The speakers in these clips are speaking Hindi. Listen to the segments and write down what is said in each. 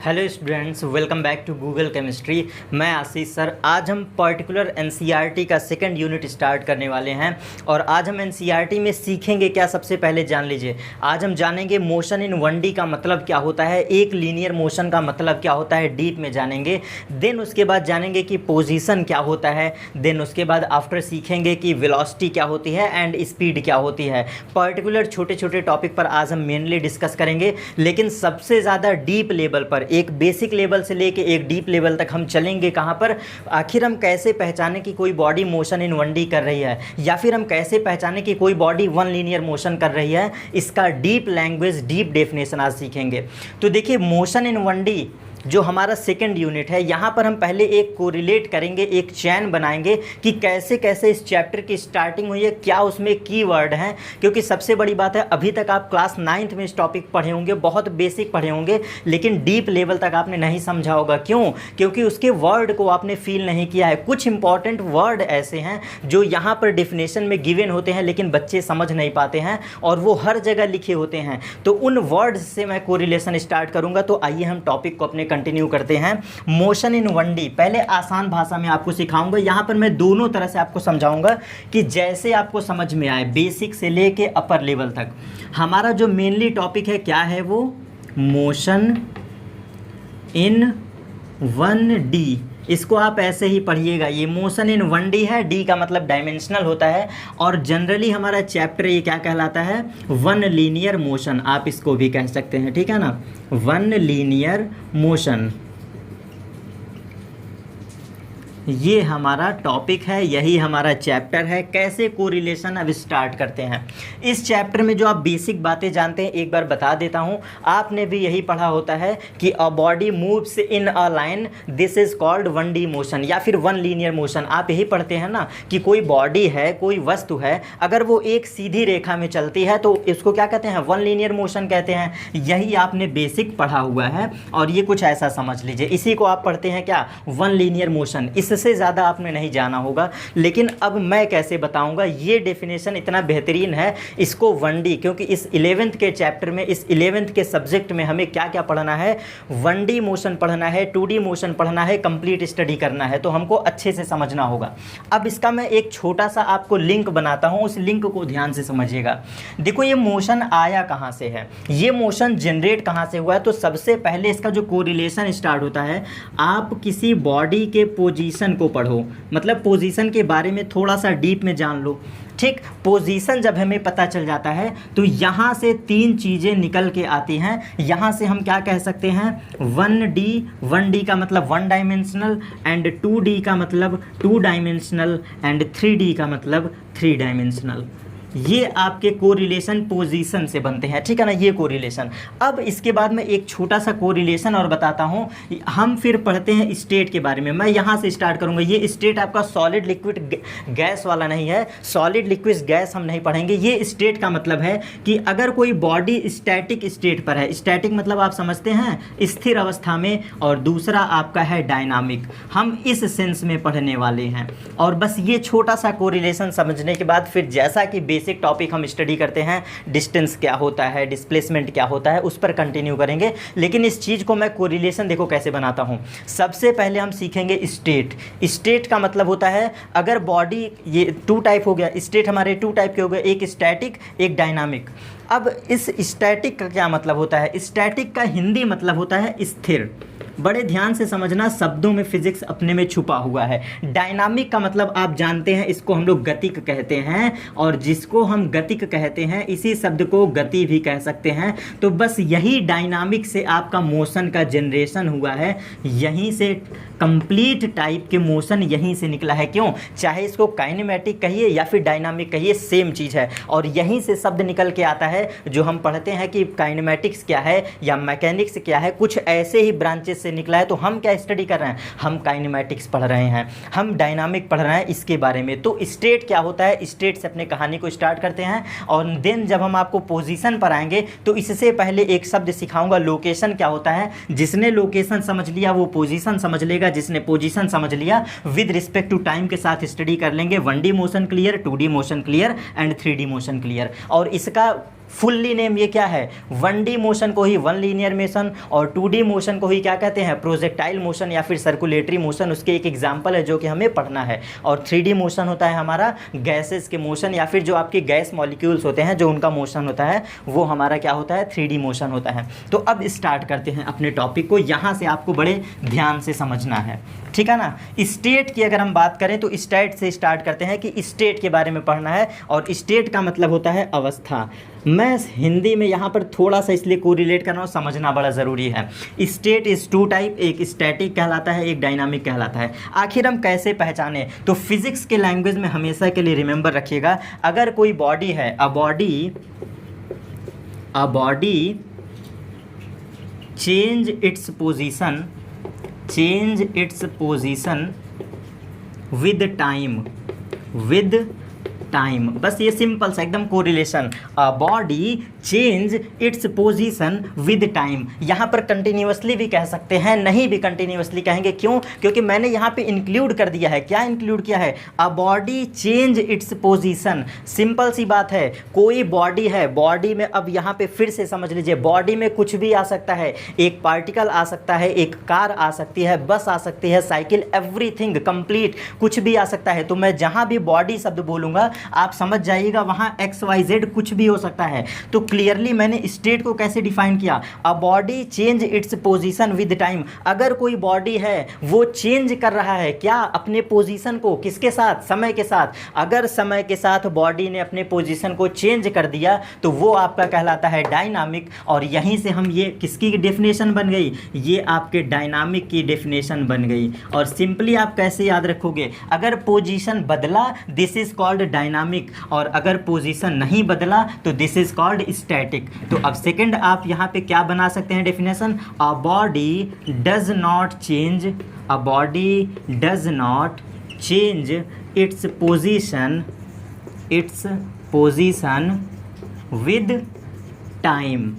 Hello students, welcome back to Google chemistry. मैं आशीष सर। आज हम पर्टिकुलर एनसीईआरटी का सेकंड यूनिट स्टार्ट करने वाले हैं और आज हम एनसीईआरटी में सीखेंगे क्या। सबसे पहले जान लीजिए, आज हम जानेंगे मोशन इन 1D का मतलब क्या होता है, एक लीनियर मोशन का मतलब क्या होता है, डीप में जानेंगे। देन उसके बाद जानेंगे कि पोजीशन क्या होता है। देन उसके बाद आफ्टर सीखेंगे कि वेलोसिटी क्या होती है एंड स्पीड क्या होती है। पर्टिकुलर छोटे छोटे टॉपिक पर आज हम मेनली डिस्कस करेंगे, लेकिन सबसे ज़्यादा डीप लेवल पर, एक बेसिक लेवल से लेके एक डीप लेवल तक हम चलेंगे। कहाँ पर? आखिर हम कैसे पहचाने कि कोई बॉडी मोशन इन 1D कर रही है, या फिर हम कैसे पहचाने कि कोई बॉडी वन लीनियर मोशन कर रही है। इसका डीप लैंग्वेज, डीप डेफिनेशन आज सीखेंगे। तो देखिए, मोशन इन 1D जो हमारा सेकंड यूनिट है, यहाँ पर हम पहले एक कोरिलेट करेंगे, एक चैन बनाएंगे कि कैसे कैसे इस चैप्टर की स्टार्टिंग हुई है, क्या उसमें कीवर्ड हैं। क्योंकि सबसे बड़ी बात है, अभी तक आप क्लास 9th में इस टॉपिक पढ़े होंगे, बहुत बेसिक पढ़े होंगे, लेकिन डीप लेवल तक आपने नहीं समझा होगा। क्यों? क्योंकि उसके वर्ड को आपने फील नहीं किया है। कुछ इंपॉर्टेंट वर्ड ऐसे हैं जो यहाँ पर डिफिनेशन में गिवन होते हैं, लेकिन बच्चे समझ नहीं पाते हैं और वो हर जगह लिखे होते हैं। तो उन वर्ड्स से मैं कोरिलेशन स्टार्ट करूँगा। तो आइए हम टॉपिक को अपने कंटिन्यू करते हैं। मोशन इन 1D पहले आसान भाषा में आपको सिखाऊंगा। यहां पर मैं दोनों तरह से आपको समझाऊंगा कि जैसे आपको समझ में आए, बेसिक से लेके अपर लेवल तक। हमारा जो मेनली टॉपिक है क्या है, वो मोशन इन 1D। इसको आप ऐसे ही पढ़िएगा, ये मोशन इन 1D है। डी का मतलब डायमेंशनल होता है और जनरली हमारा चैप्टर ये क्या कहलाता है, वन लीनियर मोशन। आप इसको भी कह सकते हैं, ठीक है ना, वन लीनियर मोशन। ये हमारा टॉपिक है, यही हमारा चैप्टर है। कैसे कोरिलेशन अब स्टार्ट करते हैं। इस चैप्टर में जो आप बेसिक बातें जानते हैं, एक बार बता देता हूँ। आपने भी यही पढ़ा होता है कि a body moves in a line, this is called 1D motion या फिर वन लीनियर मोशन। आप यही पढ़ते हैं ना कि कोई बॉडी है, कोई वस्तु है, अगर वो एक सीधी रेखा में चलती है तो इसको क्या कहते हैं, वन लीनियर मोशन कहते हैं। यही आपने बेसिक पढ़ा हुआ है और ये कुछ ऐसा समझ लीजिए, इसी को आप पढ़ते हैं क्या, वन लीनियर मोशन। इससे ज़्यादा आपने नहीं जाना होगा। लेकिन अब मैं कैसे बताऊंगा, ये डेफिनेशन इतना बेहतरीन है, इसको 1D, क्योंकि इस 11th के चैप्टर में, इस 11th के सब्जेक्ट में हमें क्या क्या पढ़ना है, 1D मोशन पढ़ना है, 2D मोशन पढ़ना है, कंप्लीट स्टडी करना है। तो हमको अच्छे से समझना होगा। अब इसका मैं एक छोटा सा आपको लिंक बनाता हूँ, उस लिंक को ध्यान से समझिएगा। देखो, ये मोशन आया कहाँ से है, ये मोशन जनरेट कहाँ से हुआ है। तो सबसे पहले इसका जो कोरिलेशन स्टार्ट होता है, आप किसी बॉडी के पोजीशन को पढ़ो, मतलब पोजीशन के बारे में थोड़ा सा डीप में जान लो। ठीक, पोजीशन जब हमें पता चल जाता है तो यहाँ से तीन चीज़ें निकल के आती हैं। यहाँ से हम क्या कह सकते हैं, 1D, 1D का मतलब वन डायमेंशनल, एंड 2D का मतलब टू डायमेंशनल, एंड 3D का मतलब थ्री डायमेंशनल। ये आपके कोरिलेशन पोजीशन से बनते हैं, ठीक है ना, ये कोरिलेशन। अब इसके बाद मैं एक छोटा सा कोरिलेशन और बताता हूँ। हम फिर पढ़ते हैं स्टेट के बारे में। मैं यहाँ से स्टार्ट करूँगा। ये स्टेट आपका सॉलिड लिक्विड गैस वाला नहीं है, सॉलिड लिक्विड गैस हम नहीं पढ़ेंगे। ये स्टेट का मतलब है कि अगर कोई बॉडी स्टैटिक स्टेट पर है, स्टैटिक मतलब आप समझते हैं स्थिर अवस्था में, और दूसरा आपका है डायनामिक। हम इस सेंस में पढ़ने वाले हैं। और बस ये छोटा सा कोरिलेशन समझने के बाद फिर जैसा कि बेसिक टॉपिक हम स्टडी करते हैं, डिस्टेंस क्या होता है, डिस्प्लेसमेंट क्या होता है, उस पर कंटिन्यू करेंगे। लेकिन इस चीज़ को मैं कोरिलेशन देखो कैसे बनाता हूँ। सबसे पहले हम सीखेंगे स्टेट। स्टेट का मतलब होता है, अगर बॉडी, ये टू टाइप हो गया, स्टेट हमारे टू टाइप के हो गए, एक स्टैटिक, एक डायनामिक। अब इस स्टैटिक का क्या मतलब होता है, स्टैटिक का हिंदी मतलब होता है स्थिर। बड़े ध्यान से समझना, शब्दों में फिजिक्स अपने में छुपा हुआ है। डायनामिक का मतलब आप जानते हैं, इसको हम लोग गतिक कहते हैं, और जिसको हम गतिक कहते हैं, इसी शब्द को गति भी कह सकते हैं। तो बस यही डायनामिक से आपका मोशन का जनरेशन हुआ है, यहीं से कंप्लीट टाइप के मोशन यहीं से निकला है। क्यों? चाहे इसको काइनेमेटिक कहिए या फिर डायनामिक कहिए, सेम चीज़ है। और यहीं से शब्द निकल के आता है जो हम पढ़ते हैं कि काइनेमेटिक्स क्या है या मैकेनिक्स क्या है, कुछ ऐसे ही ब्रांचेस से निकला है। तो हम क्या स्टडी कर रहे हैं, हम काइनेमेटिक्स पढ़ रहे हैं, हम डायनामिक पढ़ रहे हैं, इसके बारे में। तो स्टेट क्या होता है, स्टेट से अपने कहानी को स्टार्ट करते हैं। और देन जब हम आपको पोजीशन पर आएंगे तो इससे पहले एक शब्द सिखाऊंगा, लोकेशन क्या होता है। जिसने लोकेशन समझ लिया वो पोजीशन समझ लेगा, जिसने पोजीशन समझ लिया विद रिस्पेक्ट टू टाइम के साथ स्टडी कर लेंगे। 1D motion clear, 2D motion clear and 3D motion clear. और इसका फुल्ली नेम ये क्या है, 1D मोशन को ही वन लीनियर मोशन और 2D मोशन को ही क्या कहते हैं, प्रोजेक्टाइल मोशन या फिर सर्कुलेटरी मोशन, उसके एक एग्जाम्पल है जो कि हमें पढ़ना है। और 3D मोशन होता है हमारा गैसेस के मोशन या फिर जो आपके गैस मॉलिक्यूल्स होते हैं जो उनका मोशन होता है वो हमारा क्या होता है, 3D मोशन होता है। तो अब स्टार्ट करते हैं अपने टॉपिक को, यहाँ से आपको बड़े ध्यान से समझना है, ठीक है ना। स्टेट की अगर हम बात करें तो स्टेट से स्टार्ट करते हैं कि स्टेट के बारे में पढ़ना है, और स्टेट का मतलब होता है अवस्था। मैं हिंदी में यहाँ पर थोड़ा सा इसलिए कोरिलेट कर रहा हूँ, समझना बड़ा ज़रूरी है। स्टेट इज़ 2 टाइप, एक स्टैटिक कहलाता है, एक डायनामिक कहलाता है। आखिर हम कैसे पहचाने, तो फिजिक्स के लैंग्वेज में हमेशा के लिए रिमेंबर रखिएगा, अगर कोई बॉडी है, a body change its position with time, बस ये सिंपल सा एकदम correlation, a body change its position with time. यहाँ पर कंटिन्यूअसली भी कह सकते हैं, नहीं भी कंटिन्यूअसली कहेंगे, क्यों, क्योंकि मैंने यहाँ पे इंक्लूड कर दिया है। क्या इंक्लूड किया है, a body change its position. Simple सी बात है, कोई बॉडी है, बॉडी में अब यहाँ पे फिर से समझ लीजिए, बॉडी में कुछ भी आ सकता है, एक पार्टिकल आ सकता है, एक कार आ सकती है, बस आ सकती है, साइकिल, एवरीथिंग कंप्लीट कुछ भी आ सकता है। तो मैं जहाँ भी बॉडी शब्द बोलूँगा आप समझ जाइएगा वहाँ XYZ कुछ भी हो सकता है। तो क्लियरली मैंने स्टेट को कैसे डिफाइन किया, अ body change its position with time. अगर कोई बॉडी है वो चेंज कर रहा है क्या, अपने पोजीशन को, किसके साथ, समय के साथ। अगर समय के साथ बॉडी ने अपने पोजीशन को चेंज कर दिया तो वो आपका कहलाता है डायनामिक। और यहीं से हम ये किसकी डेफिनेशन बन गई, ये आपके डायनामिक की डेफिनेशन बन गई। और सिंपली आप कैसे याद रखोगे, अगर पोजीशन बदला दिस इज कॉल्ड डायनामिक, और अगर पोजीशन नहीं बदला तो दिस इज कॉल्ड स्टैटिक। तो अब सेकंड आप यहाँ पे क्या बना सकते हैं definition, a body does not change its position with time.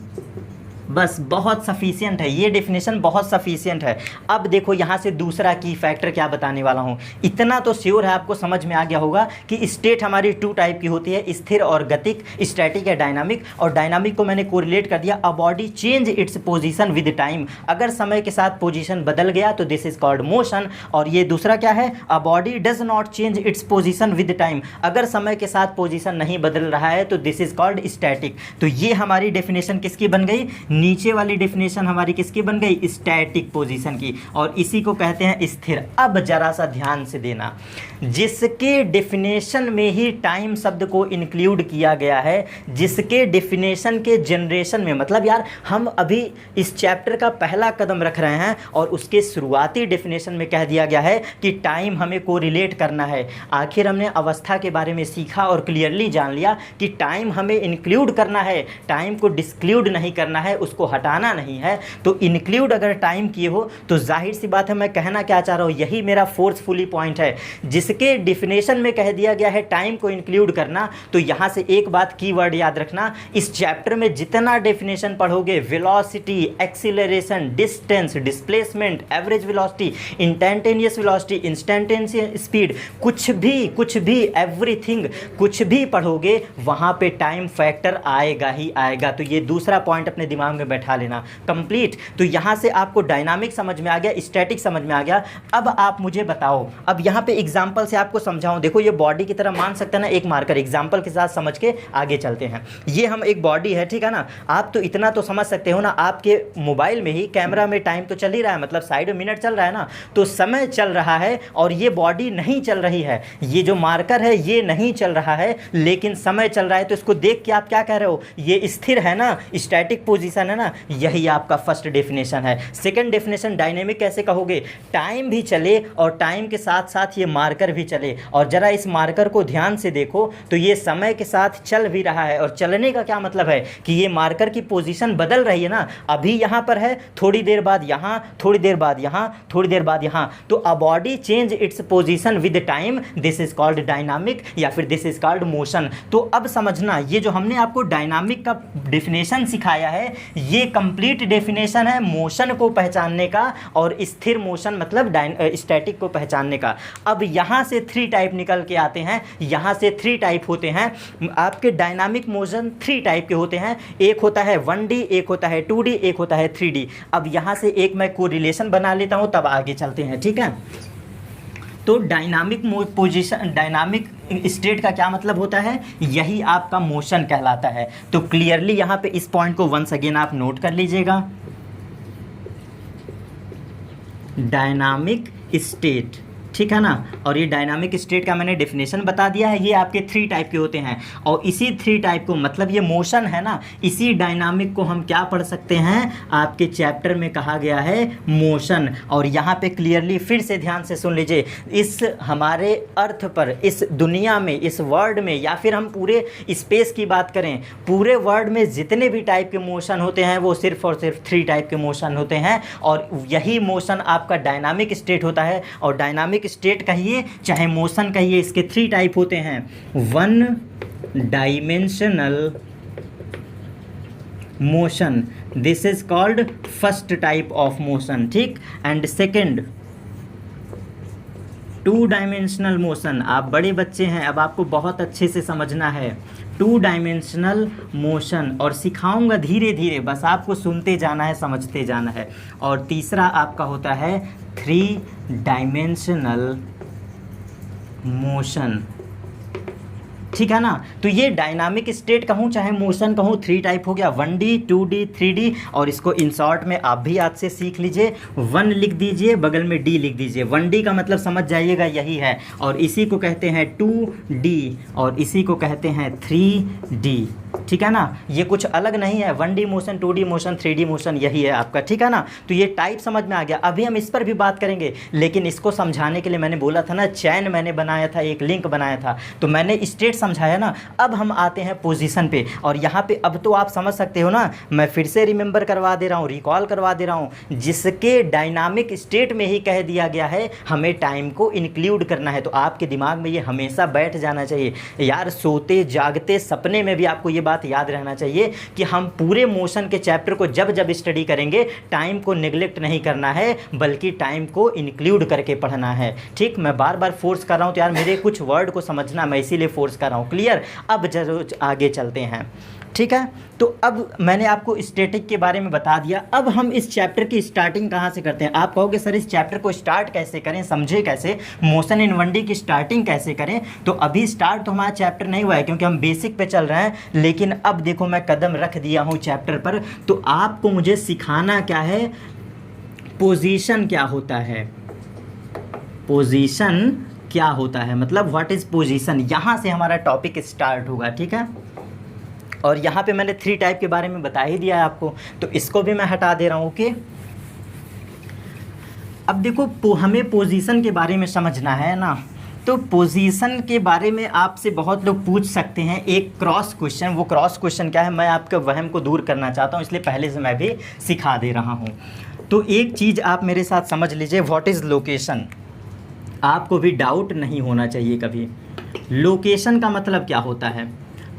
बस बहुत सफिशिएंट है, ये डेफिनेशन बहुत सफिशिएंट है। अब देखो यहाँ से दूसरा की फैक्टर क्या बताने वाला हूँ। इतना तो श्योर है आपको समझ में आ गया होगा कि स्टेट हमारी 2 टाइप की होती है, स्थिर और गतिक, स्टैटिक या डायनामिक। और डायनामिक को मैंने कोरिलेट कर दिया, अ body change its position with time. अगर समय के साथ पोजीशन बदल गया तो दिस इज कॉल्ड मोशन। और ये दूसरा क्या है, a body does not change its position with time. अगर समय के साथ पोजीशन नहीं बदल रहा है तो दिस इज कॉल्ड स्टैटिक। तो ये हमारी डेफिनेशन किसकी बन गई, नीचे वाली डेफिनेशन हमारी किसकी बन गई, स्टैटिक पोजीशन की, और इसी को कहते हैं स्थिर। अब जरा सा ध्यान से देना, जिसके डेफिनेशन में ही टाइम शब्द को इंक्लूड किया गया है, जिसके डेफिनेशन के जनरेशन में, मतलब यार हम अभी इस चैप्टर का पहला कदम रख रहे हैं और उसके शुरुआती डेफिनेशन में कह दिया गया है कि टाइम हमें कोरिलेट करना है। आखिर हमने अवस्था के बारे में सीखा और क्लियरली जान लिया कि टाइम हमें इंक्लूड करना है, टाइम को डिस्क्लूड नहीं करना है, उसको हटाना नहीं है। तो इंक्लूड अगर टाइम किए हो तो जाहिर सी बात है, मैं कहना क्या चाह रहा हूँ, यही मेरा फोर्सफुली पॉइंट है। जिसके डेफिनेशन में कह दिया गया है टाइम को इंक्लूड करना, तो यहाँ से एक बात कीवर्ड याद रखना, इस चैप्टर में जितना डेफिनेशन पढ़ोगे, velocity, acceleration, distance, displacement, average velocity, instantaneous velocity, instantaneous speed, कुछ भी एवरीथिंग कुछ भी पढ़ोगे वहाँ पे टाइम फैक्टर आएगा ही आएगा। तो ये दूसरा पॉइंट अपने दिमाग में बैठा लेना कंप्लीट। तो यहाँ से आपको डायनामिक समझ में आ गया, स्टैटिक समझ में आ गया। अब आप मुझे बताओ, अब यहाँ पे एग्जांपल से आपको समझाऊं। देखो ये बॉडी की तरह मान सकते हैं ना एक मार्कर, एग्जांपल के साथ समझ के आगे चलते हैं। ये हम एक बॉडी है, ठीक है ना। आप तो इतना तो समझ सकते हो ना, आपके मोबाइल में ही कैमरा में टाइम तो चल ही रहा है, मतलब साइड में मिनट चल रहा है ना, तो समय चल रहा है और ये बॉडी नहीं चल रही है। ये जो मार्कर है ये नहीं चल रहा है लेकिन समय चल रहा है। तो इसको देख के आप क्या कह रहे हो, ये स्थिर है ना, स्टैटिक पोजीशन है ना। यही आपका फर्स्ट डेफिनेशन है। सेकंड डेफिनेशन डायनेमिक कैसे कहोगे, टाइम भी चले और टाइम के साथ साथ ये मार्कर भी चले। और जरा इस मार्कर को ध्यान से देखो तो ये समय के साथ चल भी रहा है। और चलने का क्या मतलब है कि ये मार्कर की पोजीशन बदल रही है ना, अभी यहाँ पर है, थोड़ी देर बाद यहाँ, थोड़ी देर बाद यहाँ, थोड़ी देर बाद यहाँ। तो अ body change its position with time, this is called dynamic या फिर दिस इज कॉल्ड मोशन। तो अब समझना, ये जो हमने आपको डायनामिक का डेफिनेशन सिखाया है ये कंप्लीट डेफिनेशन है मोशन को पहचानने का और स्थिर मोशन मतलब स्टैटिक को पहचानने का। अब यहाँ से 3 टाइप निकल के आते हैं, यहाँ से 3 टाइप होते हैं आपके डायनामिक मोशन। 3 टाइप के होते हैं, एक होता है 1D, एक होता है 2D, एक होता है 3D। अब यहाँ से एक मैं कोरिलेशन बना लेता हूँ, तब आगे चलते हैं, ठीक है। तो डायनामिक पोजीशन, डायनामिक स्टेट का क्या मतलब होता है, यही आपका मोशन कहलाता है। तो क्लियरली यहाँ पे इस पॉइंट को वंस अगेन आप नोट कर लीजिएगा, डायनामिक स्टेट, ठीक है ना। और ये डायनामिक स्टेट का मैंने डेफिनेशन बता दिया है। ये आपके 3 टाइप के होते हैं और इसी 3 टाइप को मतलब ये मोशन है ना, इसी डायनामिक को हम क्या पढ़ सकते हैं, आपके चैप्टर में कहा गया है मोशन। और यहाँ पे क्लियरली फिर से ध्यान से सुन लीजिए, इस हमारे अर्थ पर, इस दुनिया में, इस वर्ल्ड में, या फिर हम पूरे स्पेस की बात करें, पूरे वर्ल्ड में जितने भी टाइप के मोशन होते हैं वो सिर्फ और सिर्फ 3 टाइप के मोशन होते हैं। और यही मोशन आपका डायनामिक स्टेट होता है। और डायनामिक स्टेट कहिए चाहे मोशन कहिए, इसके 3 टाइप होते हैं। 1 dimensional motion, this is called first type of motion, ठीक। And second 2 dimensional motion. आप बड़े बच्चे हैं, अब आपको बहुत अच्छे से समझना है 2 डायमेंशनल मोशन, और सिखाऊंगा धीरे धीरे, बस आपको सुनते जाना है, समझते जाना है। और तीसरा आपका होता है 3 डायमेंशनल मोशन, ठीक है ना। तो ये डायनामिक स्टेट कहूँ चाहे मोशन कहूँ, 3 टाइप हो गया, 1D, 2D, 3D। और इसको इन शॉर्ट में आप भी आज से सीख लीजिए, 1 लिख दीजिए, बगल में D लिख दीजिए। 1D का मतलब समझ जाइएगा यही है, और इसी को कहते हैं 2D, और इसी को कहते हैं 3D, ठीक है ना। ये कुछ अलग नहीं है, 1D motion, 2D motion, 3D motion, यही है आपका, ठीक है ना। तो ये टाइप समझ में आ गया। अभी हम इस पर भी बात करेंगे, लेकिन इसको समझाने के लिए मैंने बोला था ना, चैन मैंने बनाया था, एक लिंक बनाया था, तो मैंने स्टेट समझाया ना। अब हम आते हैं पोजीशन पे, और यहाँ पे अब तो आप समझ सकते हो ना, मैं फिर से रिमेंबर करवा दे रहा हूँ, रिकॉल करवा दे रहा हूँ, जिसके डायनामिक स्टेट में ही कह दिया गया है हमें टाइम को इंक्लूड करना है। तो आपके दिमाग में ये हमेशा बैठ जाना चाहिए यार, सोते जागते सपने में भी आपको ये बात याद रहना चाहिए कि हम पूरे मोशन के चैप्टर को जब जब स्टडी करेंगे, टाइम को नेग्लेक्ट नहीं करना है, बल्कि टाइम को इंक्लूड करके पढ़ना है, ठीक। मैं बार बार फोर्स कर रहा हूँ, तो यार मेरे कुछ वर्ड को समझना, मैं इसीलिए फोर्स कर रहा हूँ, क्लियर। अब जरूर आगे चलते हैं, ठीक है। तो अब मैंने आपको स्टैटिक के बारे में बता दिया। अब हम इस चैप्टर की स्टार्टिंग कहाँ से करते हैं। आप कहोगे सर इस चैप्टर को स्टार्ट कैसे करें, समझे कैसे, मोशन इन 1D की स्टार्टिंग कैसे करें। तो अभी स्टार्ट तो हमारा चैप्टर नहीं हुआ है, क्योंकि हम बेसिक पे चल रहे हैं, लेकिन अब देखो मैं कदम रख दिया हूँ चैप्टर पर। तो आपको मुझे सिखाना क्या है, पोजीशन क्या होता है, पोजीशन क्या होता है, मतलब व्हाट इज़ पोजीशन। यहाँ से हमारा टॉपिक स्टार्ट होगा, ठीक है। और यहाँ पे मैंने 3 टाइप के बारे में बता ही दिया है आपको, तो इसको भी मैं हटा दे रहा हूँ, ओके। अब देखो हमें पोजीशन के बारे में समझना है ना, तो पोजीशन के बारे में आपसे बहुत लोग पूछ सकते हैं एक क्रॉस क्वेश्चन। वो क्रॉस क्वेश्चन क्या है, मैं आपके वहम को दूर करना चाहता हूँ, इसलिए पहले से मैं भी सिखा दे रहा हूँ। तो एक चीज़ आप मेरे साथ समझ लीजिए, व्हाट इज़ लोकेशन। आपको भी डाउट नहीं होना चाहिए कभी। लोकेशन का मतलब क्या होता है,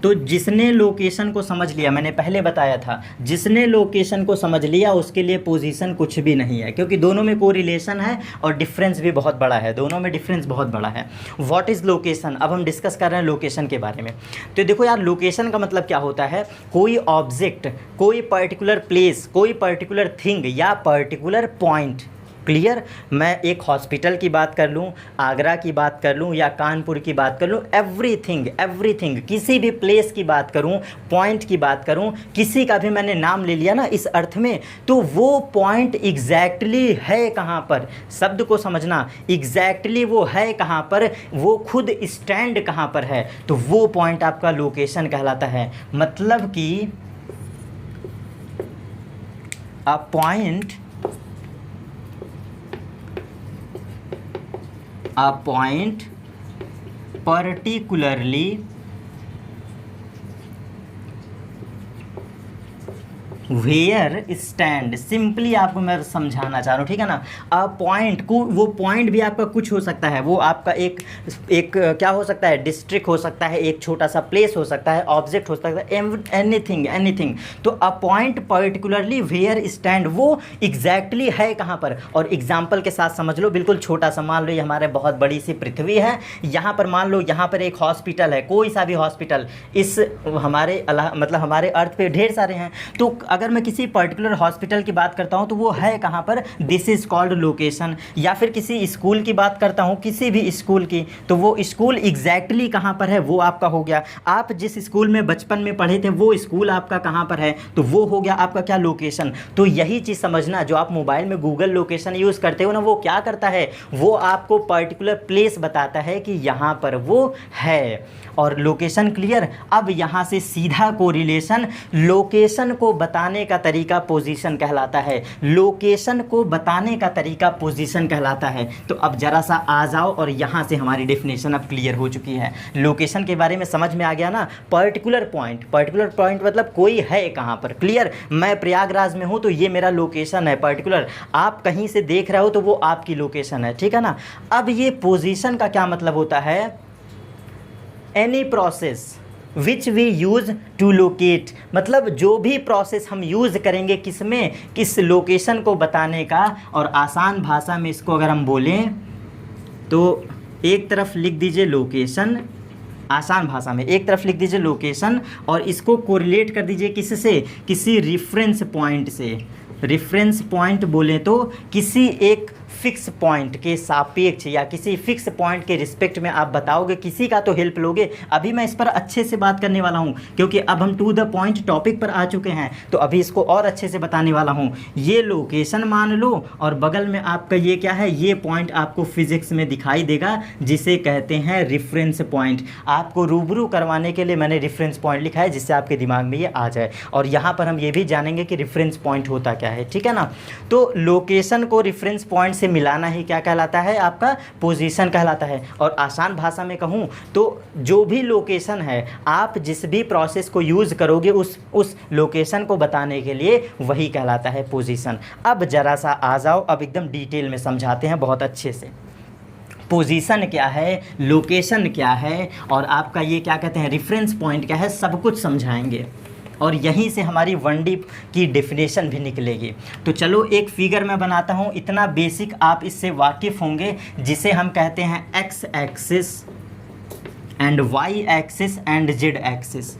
तो जिसने लोकेशन को समझ लिया, मैंने पहले बताया था, जिसने लोकेशन को समझ लिया उसके लिए पोजीशन कुछ भी नहीं है, क्योंकि दोनों में कोरिलेशन है और डिफरेंस भी बहुत बड़ा है, दोनों में डिफरेंस बहुत बड़ा है। व्हाट इज़ लोकेशन, अब हम डिस्कस कर रहे हैं लोकेशन के बारे में। तो देखो यार, लोकेशन का मतलब क्या होता है, कोई ऑब्जेक्ट, कोई पर्टिकुलर प्लेस, कोई पर्टिकुलर थिंग या पर्टिकुलर पॉइंट, क्लियर। मैं एक हॉस्पिटल की बात कर लूँ, आगरा की बात कर लूँ या कानपुर की बात कर लूँ, एवरीथिंग, किसी भी प्लेस की बात करूँ, पॉइंट की बात करूँ, किसी का भी मैंने नाम ले लिया ना इस अर्थ में, तो वो पॉइंट एग्जैक्टली है कहाँ पर, शब्द को समझना, एग्जैक्टली वो है कहाँ पर, वो खुद स्टैंड कहाँ पर है, तो वो पॉइंट आपका लोकेशन कहलाता है। मतलब कि a point where stand, simply आपको मैं समझाना चाह रहा हूँ, ठीक है ना। पॉइंट को, वो पॉइंट भी आपका कुछ हो सकता है, वो आपका एक क्या हो सकता है, डिस्ट्रिक्ट हो सकता है, एक छोटा सा प्लेस हो सकता है, ऑब्जेक्ट हो सकता है, एनीथिंग। तो a point particularly where stand, वो एग्जैक्टली है कहाँ पर। और एग्जाम्पल के साथ समझ लो, बिल्कुल छोटा सा, मान लो ये हमारे बहुत बड़ी सी पृथ्वी है, यहाँ पर मान लो यहाँ पर एक हॉस्पिटल है, कोई सा भी हॉस्पिटल, इस हमारे मतलब हमारे अर्थ पे ढेर सारे हैं। तो अगर मैं किसी पर्टिकुलर हॉस्पिटल की बात करता हूँ तो वो है कहाँ पर, दिस इज़ कॉल्ड लोकेशन। या फिर किसी स्कूल की बात करता हूँ, किसी भी स्कूल की, तो वो स्कूल एग्जैक्टली कहाँ पर है, वो आपका हो गया। आप जिस स्कूल में बचपन में पढ़े थे वो स्कूल आपका कहाँ पर है, तो वो हो गया आपका क्या, लोकेशन। तो यही चीज़ समझना, जो आप मोबाइल में गूगल लोकेशन यूज़ करते हो ना, वो क्या करता है, वो आपको पर्टिकुलर प्लेस बताता है कि यहाँ पर वो है। और लोकेशन क्लियर। अब यहाँ से सीधा कोरिलेशन, लोकेशन को बताने का तरीका पोजीशन कहलाता है, लोकेशन को बताने का तरीका पोजीशन कहलाता है। तो अब जरा सा आ जाओ, और यहाँ से हमारी डेफिनेशन अब क्लियर हो चुकी है। लोकेशन के बारे में समझ में आ गया ना। पर्टिकुलर पॉइंट मतलब कोई है कहाँ पर, क्लियर। मैं प्रयागराज में हूँ तो ये मेरा लोकेशन है पर्टिकुलर, आप कहीं से देख रहे हो तो वो आपकी लोकेशन है, ठीक है ना। अब ये पोजीशन का क्या मतलब होता है, any process which we use to locate, मतलब जो भी प्रोसेस हम यूज़ करेंगे किस में, किस लोकेशन को बताने का। और आसान भाषा में इसको अगर हम बोलें तो एक तरफ लिख दीजिए लोकेशन, आसान भाषा में एक तरफ लिख दीजिए लोकेशन, और इसको कोरिलेट कर दीजिए किससे, किसी रेफरेंस पॉइंट से। रेफरेंस पॉइंट बोले तो किसी एक फिक्स पॉइंट के सापेक्ष या किसी फिक्स पॉइंट के रिस्पेक्ट में आप बताओगे, किसी का तो हेल्प लोगे। अभी मैं इस पर अच्छे से बात करने वाला हूँ, क्योंकि अब हम टू द पॉइंट टॉपिक पर आ चुके हैं, तो अभी इसको और अच्छे से बताने वाला हूँ। ये लोकेशन मान लो, और बगल में आपका ये क्या है, ये पॉइंट आपको फिजिक्स में दिखाई देगा, जिसे कहते हैं रेफरेंस पॉइंट। आपको रूबरू करवाने के लिए मैंने रेफरेंस पॉइंट लिखा है, जिससे आपके दिमाग में ये आ जाए। और यहाँ पर हम ये भी जानेंगे कि रेफरेंस पॉइंट होता क्या है, ठीक है ना। तो लोकेशन को रेफरेंस पॉइंट से मिलाना ही क्या कहलाता है, आपका पोजीशन कहलाता है। और आसान भाषा में कहूँ तो जो भी लोकेशन है, आप जिस भी प्रोसेस को यूज़ करोगे उस लोकेशन को बताने के लिए, वही कहलाता है पोजीशन। अब जरा सा आ जाओ, अब एकदम डिटेल में समझाते हैं बहुत अच्छे से। पोजीशन क्या है, लोकेशन क्या है, और आपका ये क्या कहते हैं, रेफरेंस पॉइंट क्या है, सब कुछ समझाएंगे। और यहीं से हमारी 1D की डेफिनेशन भी निकलेगी। तो चलो एक फिगर मैं बनाता हूँ, इतना बेसिक आप इससे वाकिफ़ होंगे, जिसे हम कहते हैं X axis and Y axis and Z axis.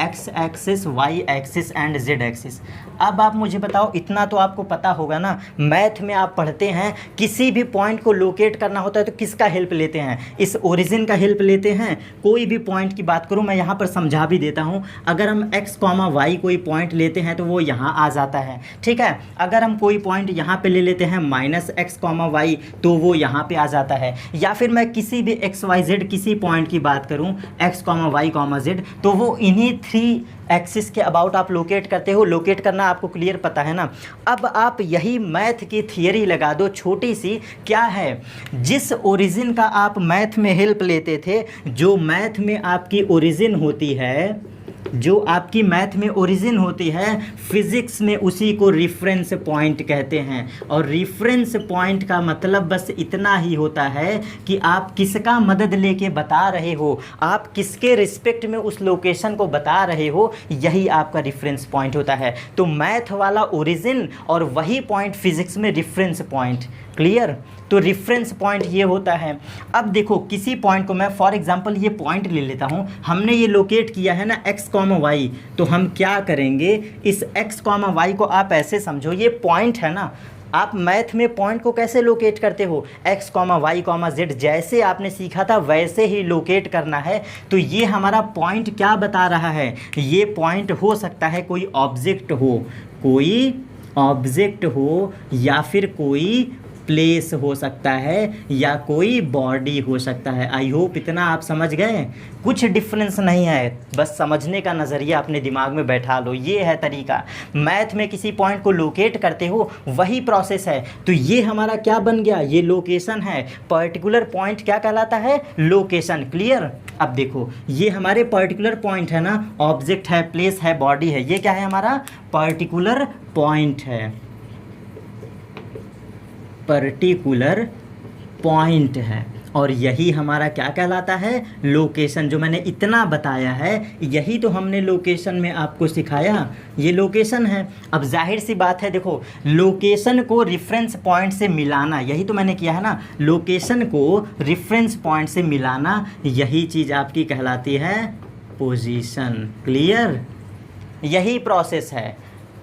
X axis, Y axis and Z axis. अब आप मुझे बताओ, इतना तो आपको पता होगा ना, मैथ में आप पढ़ते हैं, किसी भी पॉइंट को लोकेट करना होता है तो किसका हेल्प लेते हैं, इस ओरिजिन का हेल्प लेते हैं। कोई भी पॉइंट की बात करूं, मैं यहाँ पर समझा भी देता हूँ। अगर हम x, y कोई पॉइंट लेते हैं तो वो यहाँ आ जाता है, ठीक है। अगर हम कोई पॉइंट यहाँ पे ले लेते हैं -x, y, तो वो यहाँ पे आ जाता है। या फिर मैं किसी भी x, y, z किसी पॉइंट की बात करूँ, x, y, z, तो वो इन्हीं 3 एक्सिस के अबाउट आप लोकेट करते हो। लोकेट करना आपको क्लियर पता है ना। अब आप यही मैथ की थियरी लगा दो छोटी सी, क्या है, जिस ओरिजिन का आप मैथ में हेल्प लेते थे, जो मैथ में आपकी ओरिजिन होती है, जो आपकी मैथ में ओरिजिन होती है, फिज़िक्स में उसी को रेफरेंस पॉइंट कहते हैं। और रेफरेंस पॉइंट का मतलब बस इतना ही होता है कि आप किसका मदद लेके बता रहे हो, आप किसके रिस्पेक्ट में उस लोकेशन को बता रहे हो, यही आपका रेफरेंस पॉइंट होता है। तो मैथ वाला ओरिजिन और वही पॉइंट फिज़िक्स में रेफरेंस पॉइंट, क्लियर। तो रेफरेंस पॉइंट ये होता है। अब देखो, किसी पॉइंट को मैं फॉर एग्जांपल ये पॉइंट ले लेता हूँ, हमने ये लोकेट किया है ना x, y, तो हम क्या करेंगे, इस x, y को आप ऐसे समझो, ये पॉइंट है ना। आप मैथ में पॉइंट को कैसे लोकेट करते हो, x, y, z, जैसे आपने सीखा था वैसे ही लोकेट करना है। तो ये हमारा पॉइंट क्या बता रहा है, ये पॉइंट हो सकता है कोई ऑब्जेक्ट हो, या फिर कोई प्लेस हो सकता है या कोई बॉडी हो सकता है। आई होप इतना आप समझ गए, कुछ डिफरेंस नहीं है, बस समझने का नज़रिया अपने दिमाग में बैठा लो। ये है तरीका, मैथ में किसी पॉइंट को लोकेट करते हो वही प्रोसेस है। तो ये हमारा क्या बन गया, ये लोकेशन है। पर्टिकुलर पॉइंट क्या कहलाता है, लोकेशन। क्लियर। अब देखो ये हमारे पर्टिकुलर पॉइंट है ना, ऑब्जेक्ट है, प्लेस है, बॉडी है, ये क्या है हमारा पर्टिकुलर पॉइंट है, पर्टिकुलर पॉइंट है। और यही हमारा क्या कहलाता है, लोकेशन। जो मैंने इतना बताया है यही तो हमने लोकेशन में आपको सिखाया, ये लोकेशन है। अब जाहिर सी बात है, देखो लोकेशन को रेफरेंस पॉइंट से मिलाना, यही तो मैंने किया है ना, लोकेशन को रेफरेंस पॉइंट से मिलाना, यही चीज़ आपकी कहलाती है पोजीशन। क्लियर, यही प्रोसेस है।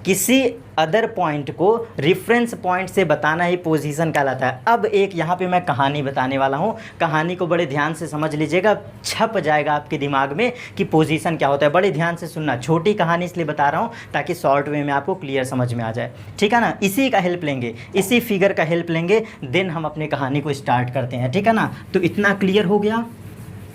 किसी अदर पॉइंट को रेफरेंस पॉइंट से बताना ही पोजीशन कहलाता है। अब एक यहाँ पे मैं कहानी बताने वाला हूँ, कहानी को बड़े ध्यान से समझ लीजिएगा, छप जाएगा आपके दिमाग में कि पोजीशन क्या होता है। बड़े ध्यान से सुनना, छोटी कहानी इसलिए बता रहा हूँ ताकि शॉर्ट वे में आपको क्लियर समझ में आ जाए, ठीक है ना। इसी का हेल्प लेंगे, इसी फिगर का हेल्प लेंगे, देन हम अपनी कहानी को स्टार्ट करते हैं, ठीक है ना। तो इतना क्लियर हो गया।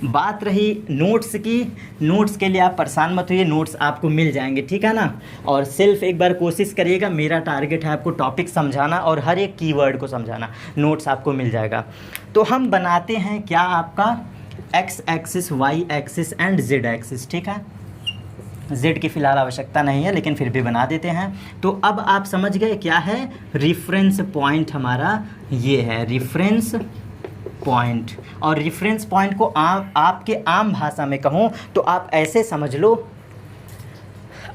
बात रही नोट्स की, नोट्स के लिए आप परेशान मत होइए, नोट्स आपको मिल जाएंगे, ठीक है ना। और सिर्फ एक बार कोशिश करिएगा, मेरा टारगेट है आपको टॉपिक समझाना और हर एक कीवर्ड को समझाना, नोट्स आपको मिल जाएगा। तो हम बनाते हैं क्या, आपका X axis, Y axis and Z axis, ठीक है। जेड की फ़िलहाल आवश्यकता नहीं है लेकिन फिर भी बना देते हैं। तो अब आप समझ गए क्या है रेफरेंस पॉइंट, हमारा ये है रेफरेंस पॉइंट। और रेफरेंस पॉइंट को आपके आम भाषा में कहूँ तो आप ऐसे समझ लो।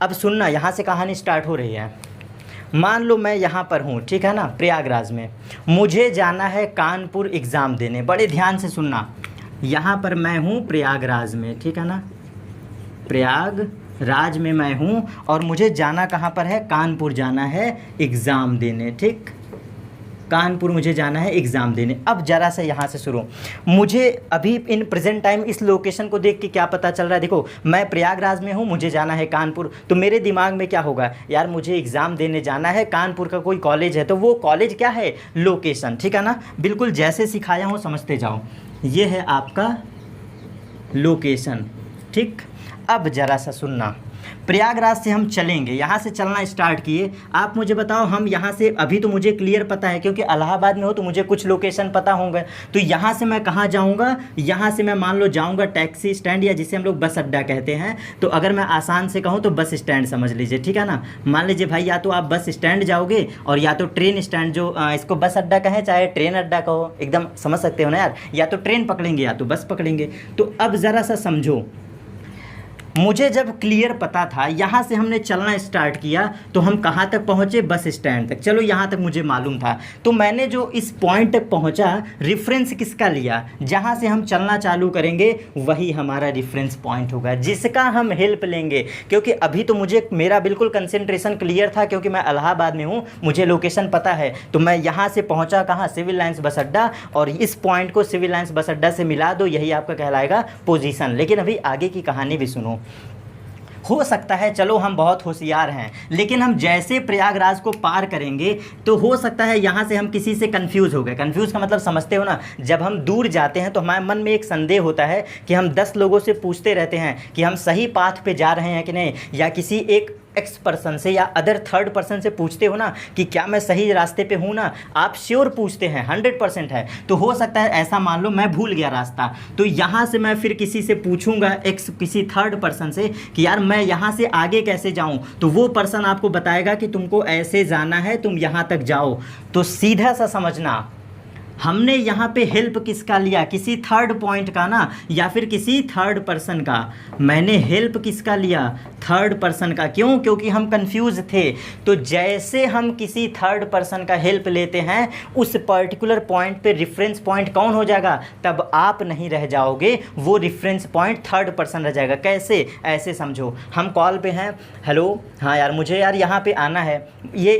अब सुनना, यहाँ से कहानी स्टार्ट हो रही है। मान लो मैं यहाँ पर हूँ, ठीक है ना, प्रयागराज में, मुझे जाना है कानपुर एग्ज़ाम देने। बड़े ध्यान से सुनना, यहाँ पर मैं हूँ प्रयागराज में, ठीक है ना, प्रयागराज में मैं हूँ और मुझे जाना कहाँ पर है, कानपुर जाना है एग्ज़ाम देने, ठीक, कानपुर मुझे जाना है एग्ज़ाम देने। अब ज़रा से यहाँ से शुरू, मुझे अभी इन प्रेजेंट टाइम इस लोकेशन को देख के क्या पता चल रहा है, देखो मैं प्रयागराज में हूँ, मुझे जाना है कानपुर, तो मेरे दिमाग में क्या होगा, यार मुझे एग्ज़ाम देने जाना है, कानपुर का कोई कॉलेज है, तो वो कॉलेज क्या है, लोकेशन, ठीक है ना। बिल्कुल जैसे सिखाया हूँ समझते जाओ, ये है आपका लोकेशन, ठीक। अब ज़रा सा सुनना, प्रयागराज से हम चलेंगे, यहाँ से चलना स्टार्ट किए। आप मुझे बताओ, हम यहाँ से, अभी तो मुझे क्लियर पता है क्योंकि इलाहाबाद में हो तो मुझे कुछ लोकेशन पता होंगे। तो यहाँ से मैं कहाँ जाऊँगा, यहाँ से मैं मान लो जाऊँगा टैक्सी स्टैंड, या जिसे हम लोग बस अड्डा कहते हैं। तो अगर मैं आसान से कहूँ तो बस स्टैंड समझ लीजिए, ठीक है ना। मान लीजिए भाई, या तो आप बस स्टैंड जाओगे और या तो ट्रेन स्टैंड, जो इसको बस अड्डा कहें चाहे ट्रेन अड्डा कहो, एकदम समझ सकते हो ना यार, या तो ट्रेन पकड़ेंगे या तो बस पकड़ेंगे। तो अब ज़रा सा समझो, मुझे जब क्लियर पता था, यहाँ से हमने चलना स्टार्ट किया तो हम कहाँ तक पहुँचे, बस स्टैंड तक। चलो यहाँ तक मुझे मालूम था, तो मैंने जो इस पॉइंट तक पहुँचा, रेफरेंस किसका लिया, जहाँ से हम चलना चालू करेंगे वही हमारा रेफरेंस पॉइंट होगा, जिसका हम हेल्प लेंगे। क्योंकि अभी तो मुझे, मेरा बिल्कुल कंसंट्रेशन क्लियर था क्योंकि मैं इलाहाबाद में हूँ, मुझे लोकेशन पता है। तो मैं यहाँ से पहुँचा कहाँ, सिविल लाइन्स बस अड्डा, और इस पॉइंट को सिविल लाइन्स बस अड्डा से मिला दो, यही आपका कहलाएगा पोजीशन। लेकिन अभी आगे की कहानी भी सुनो। हो सकता है, चलो हम बहुत होशियार हैं, लेकिन हम जैसे प्रयागराज को पार करेंगे तो हो सकता है यहाँ से हम किसी से कंफ्यूज हो गए। कंफ्यूज का मतलब समझते हो ना, जब हम दूर जाते हैं तो हमारे मन में एक संदेह होता है कि हम 10 लोगों से पूछते रहते हैं कि हम सही पाथ पे जा रहे हैं कि नहीं, या किसी एक एक्स पर्सन से या अदर थर्ड पर्सन से पूछते हो ना कि क्या मैं सही रास्ते पे हूँ ना, आप श्योर पूछते हैं, 100% है। तो हो सकता है ऐसा, मान लो मैं भूल गया रास्ता, तो यहाँ से मैं फिर किसी से पूछूंगा, किसी थर्ड पर्सन से कि यार मैं यहाँ से आगे कैसे जाऊँ, तो वो पर्सन आपको बताएगा कि तुमको ऐसे जाना है, तुम यहाँ तक जाओ। तो सीधा सा समझना, हमने यहाँ पे हेल्प किसका लिया, किसी थर्ड पॉइंट का ना, या फिर किसी थर्ड पर्सन का। मैंने हेल्प किसका लिया, थर्ड पर्सन का। क्यों? क्योंकि हम कंफ्यूज थे। तो जैसे हम किसी थर्ड पर्सन का हेल्प लेते हैं, उस पर्टिकुलर पॉइंट पे रेफरेंस पॉइंट कौन हो जाएगा, तब आप नहीं रह जाओगे, वो रेफरेंस पॉइंट थर्ड पर्सन रह जाएगा। कैसे? ऐसे समझो, हम कॉल पे हैं, हेलो, हाँ यार मुझे यार यहाँ पे आना है, ये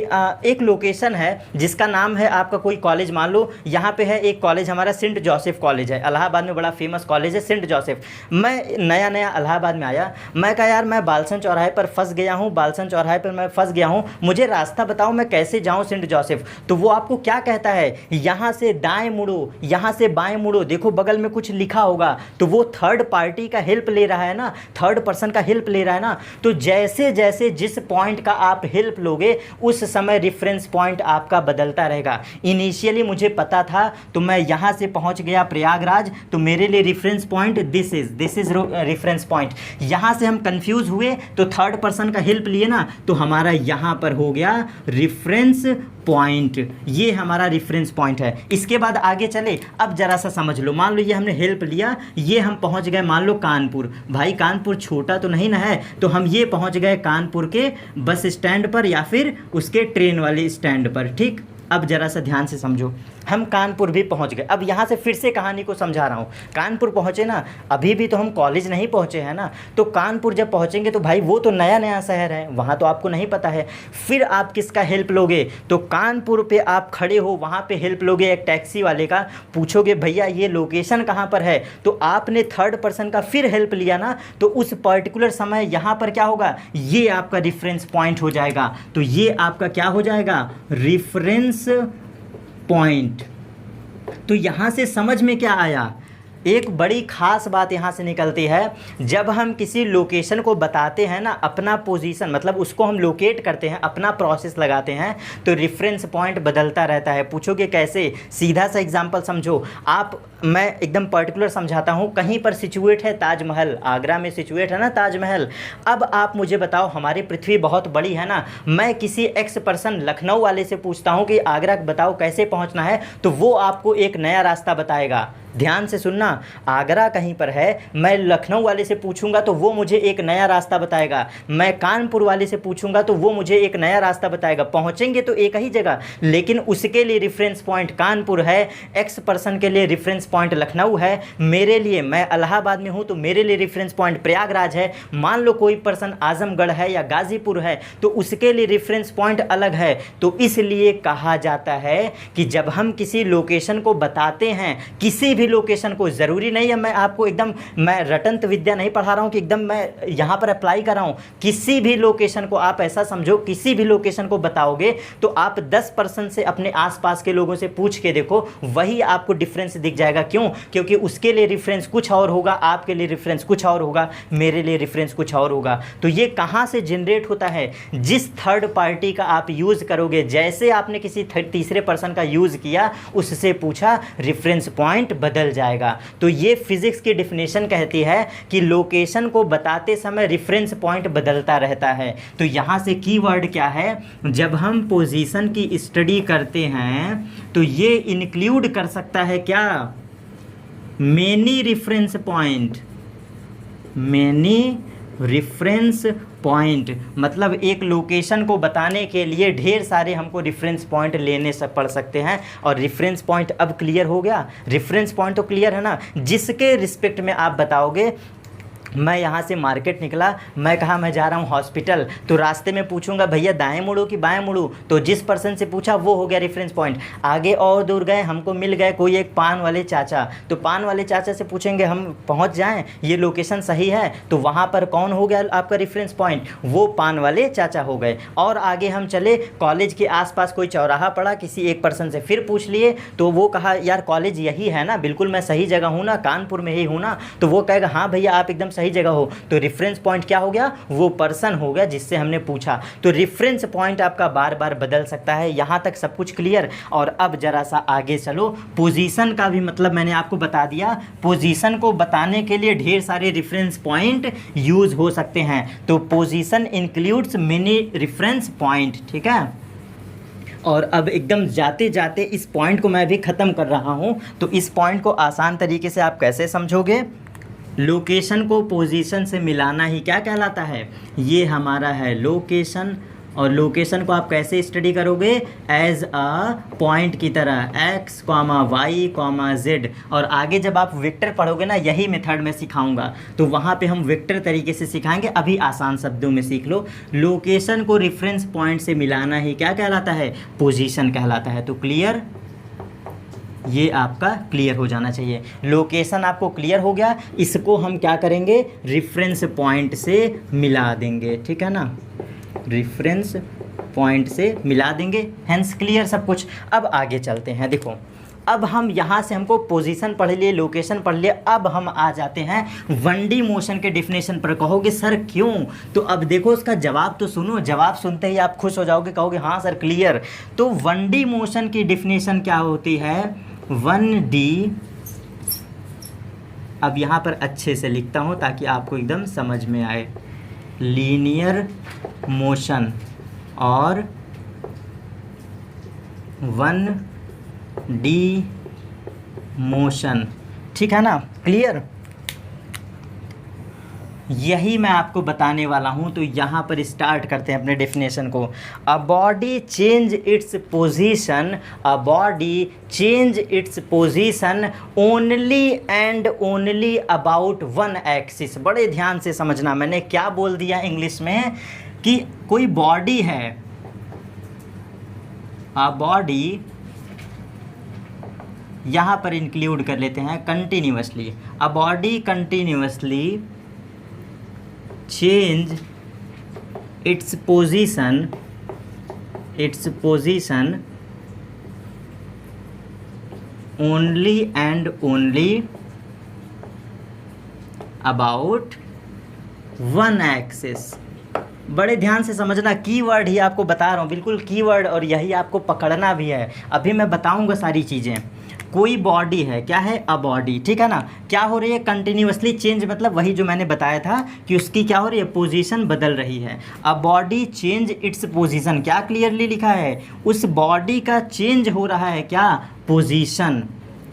एक लोकेशन है जिसका नाम है आपका कोई कॉलेज, मान लो यहाँ यहाँ पे है एक कॉलेज हमारा सेंट जोसेफ कॉलेज है, इलाहाबाद में बड़ा फेमस कॉलेज है सेंट जोसेफ। मैं नया नया इलाहाबाद में आया, मैं कहा यार मैं बालसन चौराहे पर फंस गया हूँ, बालसन चौराहे पर मैं फंस गया हूँ, मुझे रास्ता बताओ मैं कैसे जाऊँ सेंट जोसेफ। तो वो आपको क्या कहता है, यहाँ से दाएँ मुड़ो, यहाँ से बाएँ मुड़ो, देखो बगल में कुछ लिखा होगा। तो वो थर्ड पार्टी का हेल्प ले रहा है ना, थर्ड पर्सन का हेल्प ले रहा है ना। तो जैसे जैसे जिस पॉइंट का आप हेल्प लोगे उस समय रेफरेंस पॉइंट आपका बदलता रहेगा। इनिशियली मुझे पता था तो मैं यहाँ से पहुँच गया प्रयागराज, तो मेरे लिए reference point this is reference point. यहाँ से हम कंफ्यूज हुए तो थर्ड पर्सन का हेल्प लिए ना, तो हमारा यहाँ पर हो गया रेफरेंस पॉइंट, ये हमारा रेफरेंस पॉइंट है। इसके बाद आगे चले, अब जरा सा समझ लो, मान लो ये हमने हेल्प लिया, ये हम पहुंच गए मान लो कानपुर। भाई कानपुर छोटा तो नहीं ना है, तो हम ये पहुंच गए कानपुर के बस स्टैंड पर या फिर उसके ट्रेन वाले स्टैंड पर। ठीक, अब जरा सा ध्यान से समझो, हम कानपुर भी पहुंच गए। अब यहाँ से फिर से कहानी को समझा रहा हूँ। कानपुर पहुँचे ना, अभी भी तो हम कॉलेज नहीं पहुँचे हैं ना, तो कानपुर जब पहुँचेंगे तो भाई वो तो नया नया शहर है, वहाँ तो आपको नहीं पता है। फिर आप किसका हेल्प लोगे, तो कानपुर पे आप खड़े हो, वहाँ पे हेल्प लोगे एक टैक्सी वाले का, पूछोगे भैया ये लोकेशन कहाँ पर है। तो आपने थर्ड पर्सन का फिर हेल्प लिया ना, तो उस पर्टिकुलर समय यहाँ पर क्या होगा, ये आपका रेफरेंस पॉइंट हो जाएगा। तो ये आपका क्या हो जाएगा, रेफरेंस पॉइंट। तो यहाँ से समझ में क्या आया, एक बड़ी ख़ास बात यहाँ से निकलती है, जब हम किसी लोकेशन को बताते हैं ना, अपना पोजीशन मतलब उसको हम लोकेट करते हैं, अपना प्रोसेस लगाते हैं, तो रेफरेंस पॉइंट बदलता रहता है। पूछोगे कैसे, सीधा सा एग्जांपल समझो आप, मैं एकदम पर्टिकुलर समझाता हूँ। कहीं पर सिचुएट है ताजमहल, आगरा में सिचुएट है ना ताजमहल। अब आप मुझे बताओ, हमारी पृथ्वी बहुत बड़ी है ना, मैं किसी एक्स पर्सन लखनऊ वाले से पूछता हूँ कि आगरा बताओ कैसे पहुँचना है, तो वो आपको एक नया रास्ता बताएगा। ध्यान से सुनना, आगरा कहीं पर है, मैं लखनऊ वाले से पूछूंगा तो वो मुझे एक नया रास्ता बताएगा, मैं कानपुर वाले से पूछूंगा तो वो मुझे एक नया रास्ता बताएगा। पहुंचेंगे तो एक ही जगह, लेकिन उसके लिए रेफरेंस पॉइंट कानपुर है, एक्स पर्सन के लिए रेफरेंस पॉइंट लखनऊ है, मेरे लिए, मैं इलाहाबाद में हूं तो मेरे लिए रेफरेंस पॉइंट प्रयागराज है। मान लो कोई पर्सन आजमगढ़ है या गाजीपुर है तो उसके लिए रेफरेंस पॉइंट अलग है। तो इसलिए कहा जाता है कि जब हम किसी लोकेशन को बताते हैं, किसी भी लोकेशन को, ज़रूरी नहीं है मैं आपको एकदम, मैं रटंत विद्या नहीं पढ़ा रहा हूँ कि एकदम मैं यहाँ पर अप्लाई कर रहा हूँ, किसी भी लोकेशन को आप ऐसा समझो, किसी भी लोकेशन को बताओगे तो आप 10% से अपने आसपास के लोगों से पूछ के देखो, वही आपको डिफरेंस दिख जाएगा। क्यों, क्योंकि उसके लिए रेफरेंस कुछ और होगा, आपके लिए रेफरेंस कुछ और होगा, मेरे लिए रेफरेंस कुछ और होगा। तो ये कहाँ से जनरेट होता है, जिस थर्ड पार्टी का आप यूज़ करोगे, जैसे आपने किसी तीसरे पर्सन का यूज़ किया, उससे पूछा, रेफरेंस पॉइंट बदल जाएगा। तो ये फिजिक्स की डेफिनेशन कहती है कि लोकेशन को बताते समय रेफरेंस पॉइंट बदलता रहता है। तो यहाँ से कीवर्ड क्या है, जब हम पोजीशन की स्टडी करते हैं तो ये इंक्लूड कर सकता है क्या, many reference point, many reference point, मतलब एक लोकेशन को बताने के लिए ढेर सारे हमको रेफरेंस पॉइंट लेने से पड़ सकते हैं। और रेफरेंस पॉइंट अब क्लियर हो गया, रेफरेंस पॉइंट तो क्लियर है ना, जिसके रिस्पेक्ट में आप बताओगे। मैं यहाँ से मार्केट निकला, मैं कहा मैं जा रहा हूँ हॉस्पिटल, तो रास्ते में पूछूंगा भैया दाएं मुड़ो कि बाएं मुड़ो, तो जिस पर्सन से पूछा वो हो गया रेफरेंस पॉइंट। आगे और दूर गए, हमको मिल गए कोई एक पान वाले चाचा, तो पान वाले चाचा से पूछेंगे हम पहुँच जाएं, ये लोकेशन सही है, तो वहाँ पर कौन हो गया आपका रेफरेंस पॉइंट, वो पान वाले चाचा हो गए। और आगे हम चले, कॉलेज के आसपास कोई चौराहा पड़ा, किसी एक पर्सन से फिर पूछ लिए, तो वो कहा यार कॉलेज यही है ना, बिल्कुल मैं सही जगह हूँ ना, कानपुर में ही हूँ ना, तो वो कहेगा हाँ भैया आप एकदम सही जगह हो। तो रेफरेंस पॉइंट क्या हो गया, वो पर्सन हो गया जिससे हमने पूछा। तो रेफरेंस पॉइंट आपका बार बार बदल सकता है। यहाँ तक सब कुछ क्लियर। और अब जरा सा आगे चलो, पोजीशन का भी मतलब मैंने आपको बता दिया, पोजीशन को बताने के लिए ढेर सारे रेफरेंस पॉइंट यूज हो सकते हैं। तो position includes many reference point, ठीक है। और अब एकदम जाते जाते इस पॉइंट को मैं भी ख़त्म कर रहा हूँ। तो इस पॉइंट को आसान तरीके से आप कैसे समझोगे, लोकेशन को पोजीशन से मिलाना ही क्या कहलाता है, ये हमारा है लोकेशन। और लोकेशन को आप कैसे स्टडी करोगे, एज अ पॉइंट की तरह, x, y, z। और आगे जब आप वेक्टर पढ़ोगे ना, यही मेथड मैं सिखाऊंगा, तो वहाँ पे हम वेक्टर तरीके से सिखाएंगे। अभी आसान शब्दों में सीख लो, लोकेशन को रेफरेंस पॉइंट से मिलाना ही क्या कहलाता है, पोजीशन कहलाता है। तो क्लियर। ये आपका क्लियर हो जाना चाहिए। लोकेशन आपको क्लियर हो गया, इसको हम क्या करेंगे, रेफरेंस पॉइंट से मिला देंगे, ठीक है ना, रेफरेंस पॉइंट से मिला देंगे, हेंस क्लियर सब कुछ। अब आगे चलते हैं, देखो अब हम यहाँ से हमको पोजीशन पढ़ लिए, लोकेशन पढ़ लिए, अब हम आ जाते हैं 1D मोशन के डिफिनेशन पर। कहोगे सर क्यों, तो अब देखो उसका जवाब तो सुनो, जवाब सुनते ही आप खुश हो जाओगे, कहोगे हाँ सर क्लियर। तो 1D मोशन की डिफिनेशन क्या होती है, 1D, अब यहाँ पर अच्छे से लिखता हूँ ताकि आपको एकदम समझ में आए, लीनियर मोशन और 1D मोशन, ठीक है ना, क्लियर। यही मैं आपको बताने वाला हूँ। तो यहाँ पर स्टार्ट करते हैं अपने डेफिनेशन को। अ body change its position, a body change its position only and only about one axis. बड़े ध्यान से समझना, मैंने क्या बोल दिया इंग्लिश में कि कोई बॉडी है, अ बॉडी यहाँ पर इंक्लूड कर लेते हैं continuously, a body continuously change its position only and only about one axis। बड़े ध्यान से समझना, कीवर्ड ही आपको बता रहा हूँ, बिल्कुल कीवर्ड, और यही आपको पकड़ना भी है। अभी मैं बताऊँगा सारी चीज़ें। कोई बॉडी है, क्या है, अ बॉडी, ठीक है ना, क्या हो रही है, कंटिन्यूअसली चेंज, मतलब वही जो मैंने बताया था कि उसकी क्या हो रही है, पोजीशन बदल रही है। A body change its position, क्या क्लियरली लिखा है, उस बॉडी का चेंज हो रहा है क्या, पोजीशन,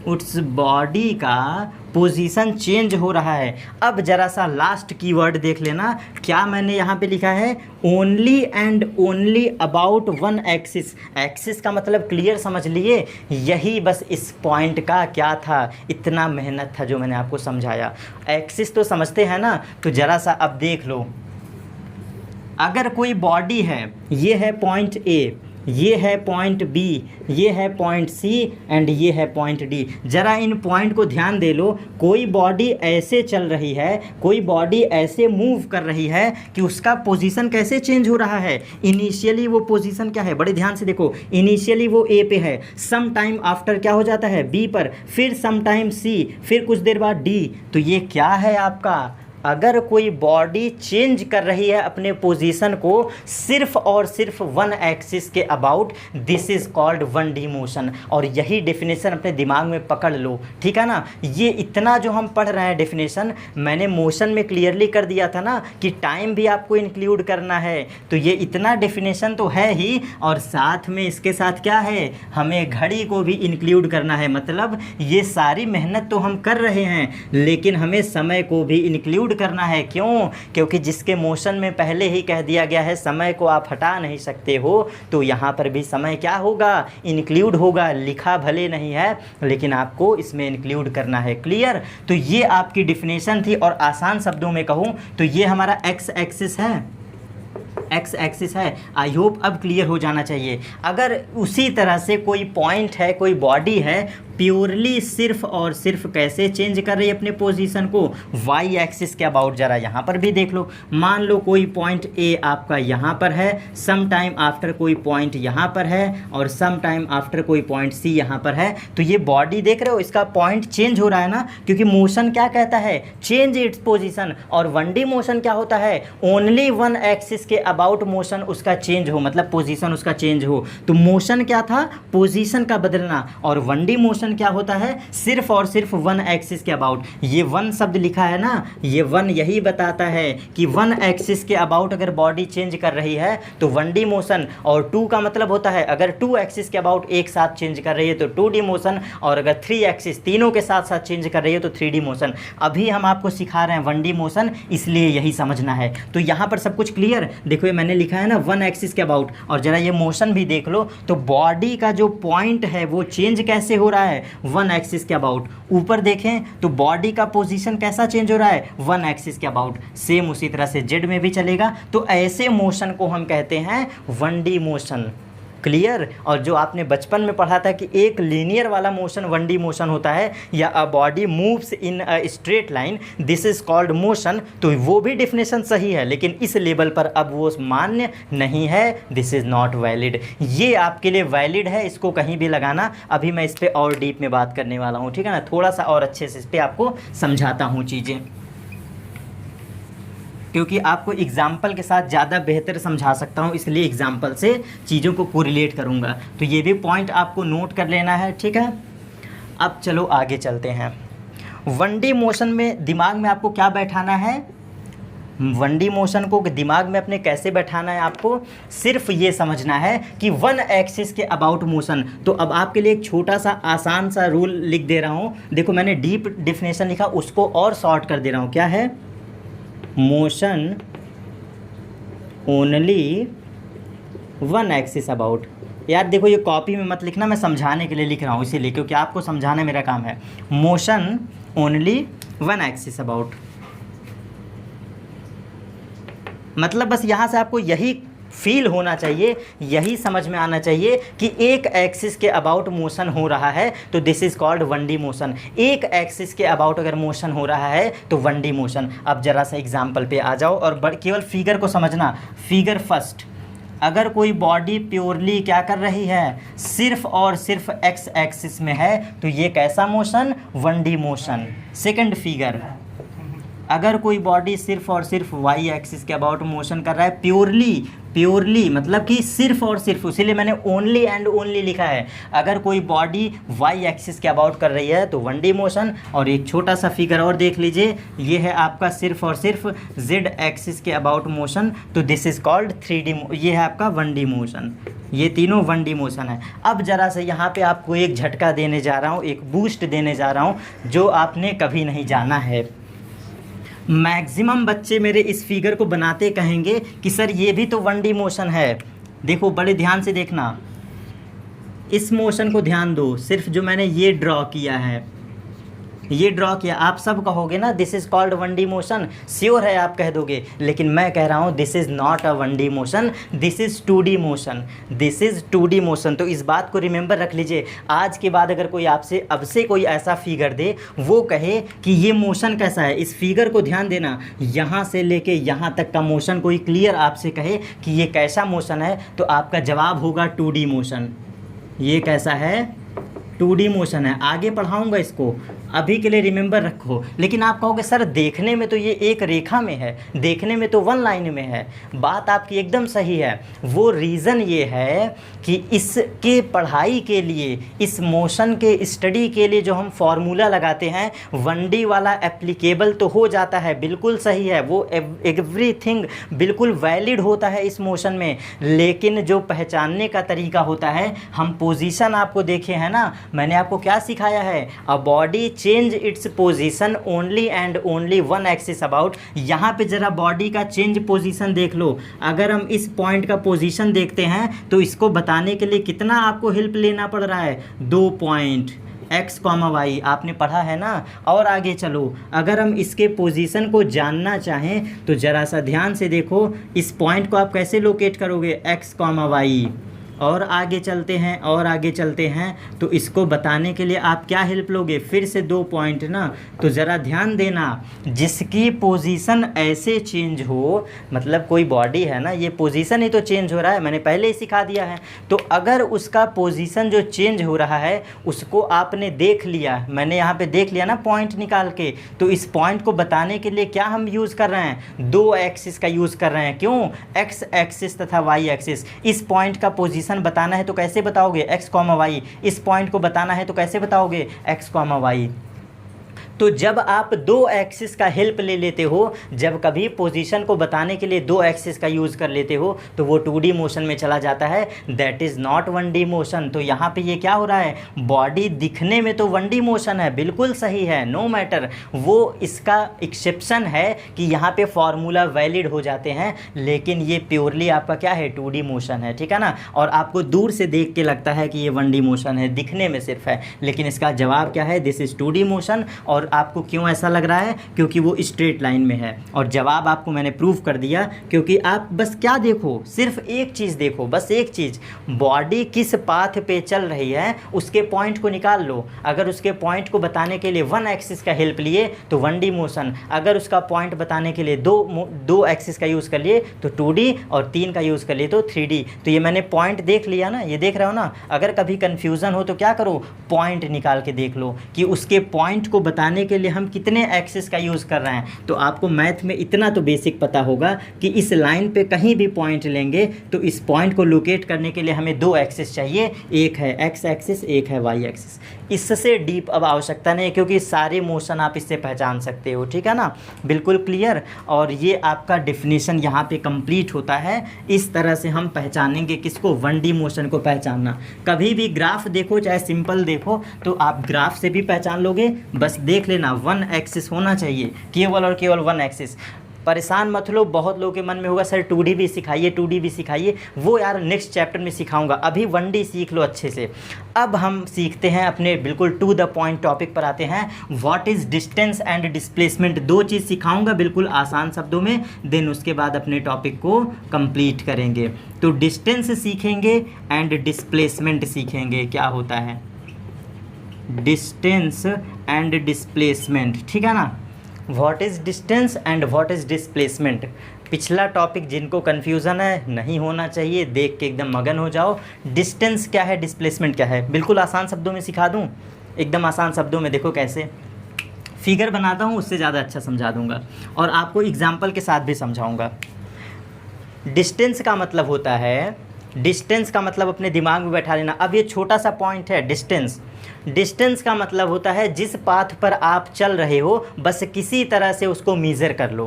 उस बॉडी का पोजीशन चेंज हो रहा है। अब जरा सा लास्ट कीवर्ड देख लेना, क्या मैंने यहाँ पे लिखा है, only and only about one axis. Axis का मतलब क्लियर समझ लिए, यही बस इस पॉइंट का क्या था, इतना मेहनत था जो मैंने आपको समझाया। एक्सिस तो समझते हैं ना, तो जरा सा अब देख लो, अगर कोई बॉडी है, ये है पॉइंट ए, ये है पॉइंट बी, ये है पॉइंट सी एंड ये है पॉइंट डी। ज़रा इन पॉइंट को ध्यान दे लो। कोई बॉडी ऐसे चल रही है, कोई बॉडी ऐसे मूव कर रही है कि उसका पोजीशन कैसे चेंज हो रहा है। इनिशियली वो पोजीशन क्या है, बड़े ध्यान से देखो, इनिशियली वो ए पे है, सम टाइम आफ्टर क्या हो जाता है, बी पर, फिर सम टाइम सी, फिर कुछ देर बाद डी। तो ये क्या है आपका, अगर कोई बॉडी चेंज कर रही है अपने पोजीशन को सिर्फ और सिर्फ वन एक्सिस के about, this is called 1D motion. और यही डेफिनेशन अपने दिमाग में पकड़ लो, ठीक है ना। ये इतना जो हम पढ़ रहे हैं डेफिनेशन, मैंने मोशन में क्लियरली कर दिया था ना कि टाइम भी आपको इंक्लूड करना है, तो ये इतना डेफिनेशन तो है ही, और साथ में इसके साथ क्या है, हमें घड़ी को भी इंक्लूड करना है। मतलब ये सारी मेहनत तो हम कर रहे हैं, लेकिन हमें समय को भी इंक्लूड करना है। क्यों, क्योंकि जिसके मोशन में पहले ही कह दिया गया है समय को आप हटा नहीं सकते हो, तो यहाँ पर भी समय क्या होगा, इंक्लूड होगा। लिखा भले नहीं है, लेकिन आपको इसमें इंक्लूड करना है। क्लियर। तो ये आपकी डिफिनेशन थी, और आसान शब्दों में कहूँ तो ये हमारा एक्स एक्सिस है, एक्स एक्सिस है। आई होप अब क्लियर हो जाना चाहिए। अगर उसी तरह से कोई पॉइंट है, कोई बॉडी है, प्योरली सिर्फ और सिर्फ कैसे चेंज कर रही है अपने पोजीशन को, वाई एक्सिस के अबाउट। जरा यहाँ पर भी देख लो, मान लो कोई पॉइंट ए आपका यहाँ पर है, सम टाइम आफ्टर कोई पॉइंट यहाँ पर है, और सम टाइम आफ्टर कोई पॉइंट सी यहाँ पर है। तो ये बॉडी देख रहे हो, इसका पॉइंट चेंज हो रहा है ना, क्योंकि मोशन क्या कहता है, चेंज इट्स पोजीशन। और 1D मोशन क्या होता है, ओनली वन एक्सिस के अबाउट मोशन उसका चेंज हो, मतलब पोजीशन उसका चेंज हो। तो मोशन क्या था, पोजीशन का बदलना, और 1D मोशन क्या होता है, सिर्फ और सिर्फ वन एक्सिस के अबाउट। ये वन शब्द लिखा है ना, ये वन यही बताता है कि वन एक्सिस के अबाउट अगर बॉडी चेंज कर रही है तो 1D मोशन, और 2 का मतलब होता है अगर 2 एक्सिस के अबाउट एक साथ चेंज कर रही है तो 2D मोशन, और अगर 3 एक्सिस तीनों के साथ साथ चेंज कर रही है तो 3D मोशन। अभी हम आपको सिखा रहे हैं 1D मोशन, इसलिए यही समझना है। तो यहाँ पर सब कुछ क्लियर। देखो ये मैंने लिखा है ना वन एक्सिस के अबाउट, और जरा ये मोशन भी देख लो, तो बॉडी का जो पॉइंट है वो चेंज कैसे हो रहा है, वन एक्सिस के अबाउट। ऊपर देखें तो बॉडी का पोजीशन कैसा चेंज हो रहा है, वन एक्सिस के अबाउट। सेम उसी तरह से जेड में भी चलेगा। तो ऐसे मोशन को हम कहते हैं 1D मोशन। क्लियर। और जो आपने बचपन में पढ़ा था कि एक लीनियर वाला मोशन 1D मोशन होता है, या a body moves in a straight line, this is called motion, तो वो भी डेफिनेशन सही है, लेकिन इस लेवल पर अब वो मान्य नहीं है, दिस इज़ नॉट वैलिड। ये आपके लिए वैलिड है, इसको कहीं भी लगाना। अभी मैं इस पर और डीप में बात करने वाला हूँ, ठीक है ना, थोड़ा सा और अच्छे से इस पर आपको समझाता हूँ चीज़ें, क्योंकि आपको एग्जाम्पल के साथ ज़्यादा बेहतर समझा सकता हूँ, इसलिए एग्जाम्पल से चीज़ों को कोरिलेट करूँगा। तो ये भी पॉइंट आपको नोट कर लेना है, ठीक है। अब चलो आगे चलते हैं। 1D मोशन में दिमाग में आपको क्या बैठाना है, 1D मोशन को दिमाग में अपने कैसे बैठाना है, आपको सिर्फ ये समझना है कि 1 एक्सिस के अबाउट मोशन। तो अब आपके लिए एक छोटा सा आसान सा रूल लिख दे रहा हूँ। देखो मैंने डीप डिफिनेशन लिखा, उसको और शॉर्ट कर दे रहा हूँ। क्या है, मोशन ओनली 1 एक्सिस अबाउट। यार देखो ये कॉपी में मत लिखना, मैं समझाने के लिए लिख रहा हूँ इसीलिए, क्योंकि आपको समझाना मेरा काम है। मोशन ओनली 1 एक्सिस अबाउट, मतलब बस यहाँ से आपको यही फील होना चाहिए, यही समझ में आना चाहिए कि एक एक्सिस के अबाउट मोशन हो रहा है तो this is called 1D motion. एक एक्सिस के अबाउट अगर मोशन हो रहा है तो 1D मोशन। अब ज़रा सा एग्जांपल पे आ जाओ और केवल फिगर को समझना। फिगर फर्स्ट, अगर कोई बॉडी प्योरली क्या कर रही है, सिर्फ और सिर्फ एक्स एक्सिस में है, तो ये कैसा motion, 1D motion. Second figure, अगर कोई बॉडी सिर्फ और सिर्फ वाई एक्सिस के अबाउट मोशन कर रहा है, प्योरली मतलब कि सिर्फ और सिर्फ, इसीलिए मैंने ओनली एंड ओनली लिखा है। अगर कोई बॉडी वाई एक्सिस के अबाउट कर रही है तो 1D मोशन। और एक छोटा सा फिगर और देख लीजिए, ये है आपका सिर्फ और सिर्फ जेड एक्सिस के अबाउट मोशन, तो दिस इज़ कॉल्ड 3D, ये है आपका 1D मोशन। ये तीनों 1D मोशन है। अब ज़रा से यहाँ पे आपको एक झटका देने जा रहा हूँ, एक बूस्ट देने जा रहा हूँ, जो आपने कभी नहीं जाना है। मैक्सिमम बच्चे मेरे इस फिगर को बनाते कहेंगे कि सर ये भी तो 1D मोशन है। देखो बड़े ध्यान से देखना, इस मोशन को ध्यान दो, सिर्फ जो मैंने ये ड्रॉ किया है, ये ड्रॉ किया, आप सब कहोगे ना this is called 1D motion, sure है आप कह दोगे, लेकिन मैं कह रहा हूँ this is not a 1D motion, this is 2D motion, this is 2D motion. तो इस बात को रिमेंबर रख लीजिए। आज के बाद अगर कोई आपसे अब से कोई ऐसा फिगर दे, वो कहे कि ये मोशन कैसा है, इस फिगर को ध्यान देना, यहाँ से लेके यहाँ तक का मोशन कोई क्लियर आपसे कहे कि ये कैसा मोशन है, तो आपका जवाब होगा 2D मोशन। ये कैसा है, 2D मोशन है। आगे पढ़ाऊँगा इसको, अभी के लिए रिमेंबर रखो। लेकिन आप कहोगे सर देखने में तो ये एक रेखा में है, देखने में तो 1 लाइन में है। बात आपकी एकदम सही है। वो रीज़न ये है कि इसके पढ़ाई के लिए, इस मोशन के स्टडी के लिए जो हम फॉर्मूला लगाते हैं, 1D वाला एप्लीकेबल तो हो जाता है, बिल्कुल सही है, वो एवरीथिंग बिल्कुल वैलिड होता है इस मोशन में। लेकिन जो पहचानने का तरीका होता है, हम पोजीशन आपको देखे हैं ना, मैंने आपको क्या सिखाया है, a body change its position only and only 1 axis about. यहाँ पे जरा बॉडी का चेंज पोजीशन देख लो। अगर हम इस पॉइंट का पोजीशन देखते हैं तो इसको बताने के लिए कितना आपको हेल्प लेना पड़ रहा है, 2 पॉइंट x, y, आपने पढ़ा है ना। और आगे चलो, अगर हम इसके पोजीशन को जानना चाहें तो ज़रा सा ध्यान से देखो, इस पॉइंट को आप कैसे लोकेट करोगे, x, y। और आगे चलते हैं, और आगे चलते हैं, तो इसको बताने के लिए आप क्या हेल्प लोगे, फिर से 2 पॉइंट ना। तो ज़रा ध्यान देना, जिसकी पोजीशन ऐसे चेंज हो, मतलब कोई बॉडी है ना, ये पोजीशन ही तो चेंज हो रहा है, मैंने पहले ही सिखा दिया है। तो अगर उसका पोजीशन जो चेंज हो रहा है उसको आपने देख लिया, मैंने यहाँ पे देख लिया ना पॉइंट निकाल के, तो इस पॉइंट को बताने के लिए क्या हम यूज़ कर रहे हैं, 2 एक्सिस का यूज़ कर रहे हैं। क्यों, एक्स एक्सिस तथा वाई एक्सिस। इस पॉइंट का पोजीशन बताना है तो कैसे बताओगे, x, y। इस पॉइंट को बताना है तो कैसे बताओगे, x, y। तो जब आप 2 एक्सिस का हेल्प ले लेते हो, जब कभी पोजीशन को बताने के लिए 2 एक्सिस का यूज़ कर लेते हो, तो वो 2D मोशन में चला जाता है, that is not 1D motion. तो यहाँ पे ये क्या हो रहा है, बॉडी दिखने में तो 1D मोशन है, बिल्कुल सही है, नो मैटर। वो इसका एक्सेप्शन है कि यहाँ पे फॉर्मूला वैलिड हो जाते हैं, लेकिन ये प्योरली आपका क्या है, 2D मोशन है, ठीक है ना। और आपको दूर से देख के लगता है कि ये 1D मोशन है, दिखने में सिर्फ है, लेकिन इसका जवाब क्या है, दिस इज़ 2D मोशन। और और आपको क्यों ऐसा लग रहा है? क्योंकि वो स्ट्रेट लाइन में है। और जवाब आपको मैंने प्रूव कर दिया, क्योंकि आप बस क्या देखो, सिर्फ एक चीज़ देखो, बस एक चीज़, बॉडी किस पाथ पे चल रही है उसके पॉइंट को निकाल लो। अगर उसके पॉइंट को बताने के लिए 1 एक्सिस का हेल्प लिए तो 1D मोशन, अगर उसका पॉइंट बताने के लिए दो एक्सिस का यूज़ कर लिए तो 2D, और 3 का यूज़ कर लिए तो 3D। तो ये मैंने पॉइंट देख लिया ना, ये देख रहे हो ना। अगर कभी कन्फ्यूज़न हो तो क्या करो, पॉइंट निकाल के देख लो कि उसके पॉइंट को बताने के लिए हम कितने एक्सिस का यूज़ कर रहे हैं। तो आपको मैथ में इतना तो बेसिक पता होगा कि इस लाइन पे कहीं भी पॉइंट लेंगे तो इस पॉइंट को लोकेट करने के लिए हमें 2 एक्सिस चाहिए, एक है एक्स एक्सिस, एक है वाई एक्सिस। इससे डीप अब आवश्यकता नहीं है, क्योंकि सारे मोशन आप इससे पहचान सकते हो, ठीक है ना, बिल्कुल क्लियर। और ये आपका डेफिनेशन यहाँ पे कंप्लीट होता है। इस तरह से हम पहचानेंगे किसको, 1D मोशन को पहचानना। कभी भी ग्राफ देखो, चाहे सिंपल देखो, तो आप ग्राफ से भी पहचान लोगे। बस देख लेना 1 एक्सिस होना चाहिए, केवल और केवल 1 एक्सिस। परेशान मत लो, बहुत लोगों के मन में होगा सर 2D भी सिखाइए, 2D भी सिखाइए। वो यार नेक्स्ट चैप्टर में सिखाऊंगा, अभी 1D सीख लो अच्छे से। अब हम सीखते हैं अपने बिल्कुल टू द पॉइंट टॉपिक पर आते हैं। What is distance and displacement, 2 चीज़ सिखाऊंगा बिल्कुल आसान शब्दों में, देन उसके बाद अपने टॉपिक को कंप्लीट करेंगे। तो डिस्टेंस सीखेंगे एंड डिस्प्लेसमेंट सीखेंगे, क्या होता है डिस्टेंस एंड डिस्प्लेसमेंट, ठीक है ना। What is distance and what is displacement. पिछला टॉपिक जिनको कन्फ्यूज़न है, नहीं होना चाहिए, देख के एकदम मगन हो जाओ। डिस्टेंस क्या है, डिस्प्लेसमेंट क्या है, बिल्कुल आसान शब्दों में सिखा दूं, एकदम आसान शब्दों में। देखो कैसे फिगर बनाता हूं, उससे ज़्यादा अच्छा समझा दूंगा, और आपको एग्जाम्पल के साथ भी समझाऊंगा। डिस्टेंस का मतलब होता है, डिस्टेंस का मतलब अपने दिमाग में बैठा लेना। अब ये छोटा सा पॉइंट है डिस्टेंस। डिस्टेंस का मतलब होता है जिस पाथ पर आप चल रहे हो, बस किसी तरह से उसको मीज़र कर लो।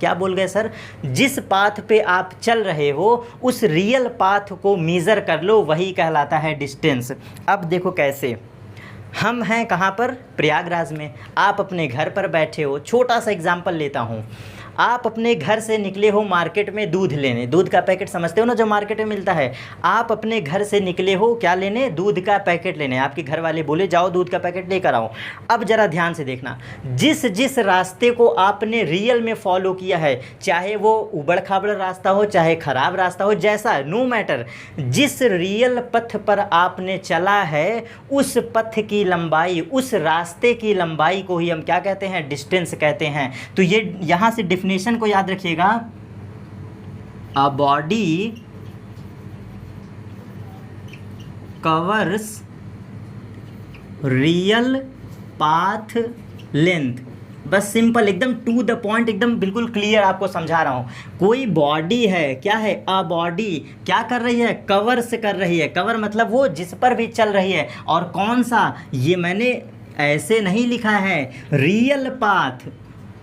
क्या बोल गए सर, जिस पाथ पे आप चल रहे हो उस रियल पाथ को मीज़र कर लो, वही कहलाता है डिस्टेंस। अब देखो कैसे, हम हैं कहाँ पर, प्रयागराज में। आप अपने घर पर बैठे हो, छोटा सा एग्जाम्पल लेता हूँ। आप अपने घर से निकले हो मार्केट में दूध लेने, दूध का पैकेट समझते हो ना जो मार्केट में मिलता है। आप अपने घर से निकले हो क्या लेने, दूध का पैकेट लेने। आपके घर वाले बोले जाओ दूध का पैकेट लेकर आओ। अब ज़रा ध्यान से देखना, जिस जिस रास्ते को आपने रियल में फॉलो किया है, चाहे वो उबड़ खाबड़ रास्ता हो, चाहे ख़राब रास्ता हो, जैसा नो मैटर, जिस रियल पथ पर आपने चला है उस पथ की लंबाई, उस रास्ते की लंबाई को ही हम क्या कहते हैं, डिस्टेंस कहते हैं। तो ये यहाँ से डेफिनेशन को याद रखिएगा, a body covers real path length. बस सिंपल, एकदम टू द पॉइंट, एकदम बिल्कुल क्लियर आपको समझा रहा हूँ। कोई बॉडी है, क्या है, अ बॉडी क्या कर रही है, कवर्स कर रही है। कवर मतलब वो जिस पर भी चल रही है, और कौन सा, ये मैंने ऐसे नहीं लिखा है, रियल पाथ।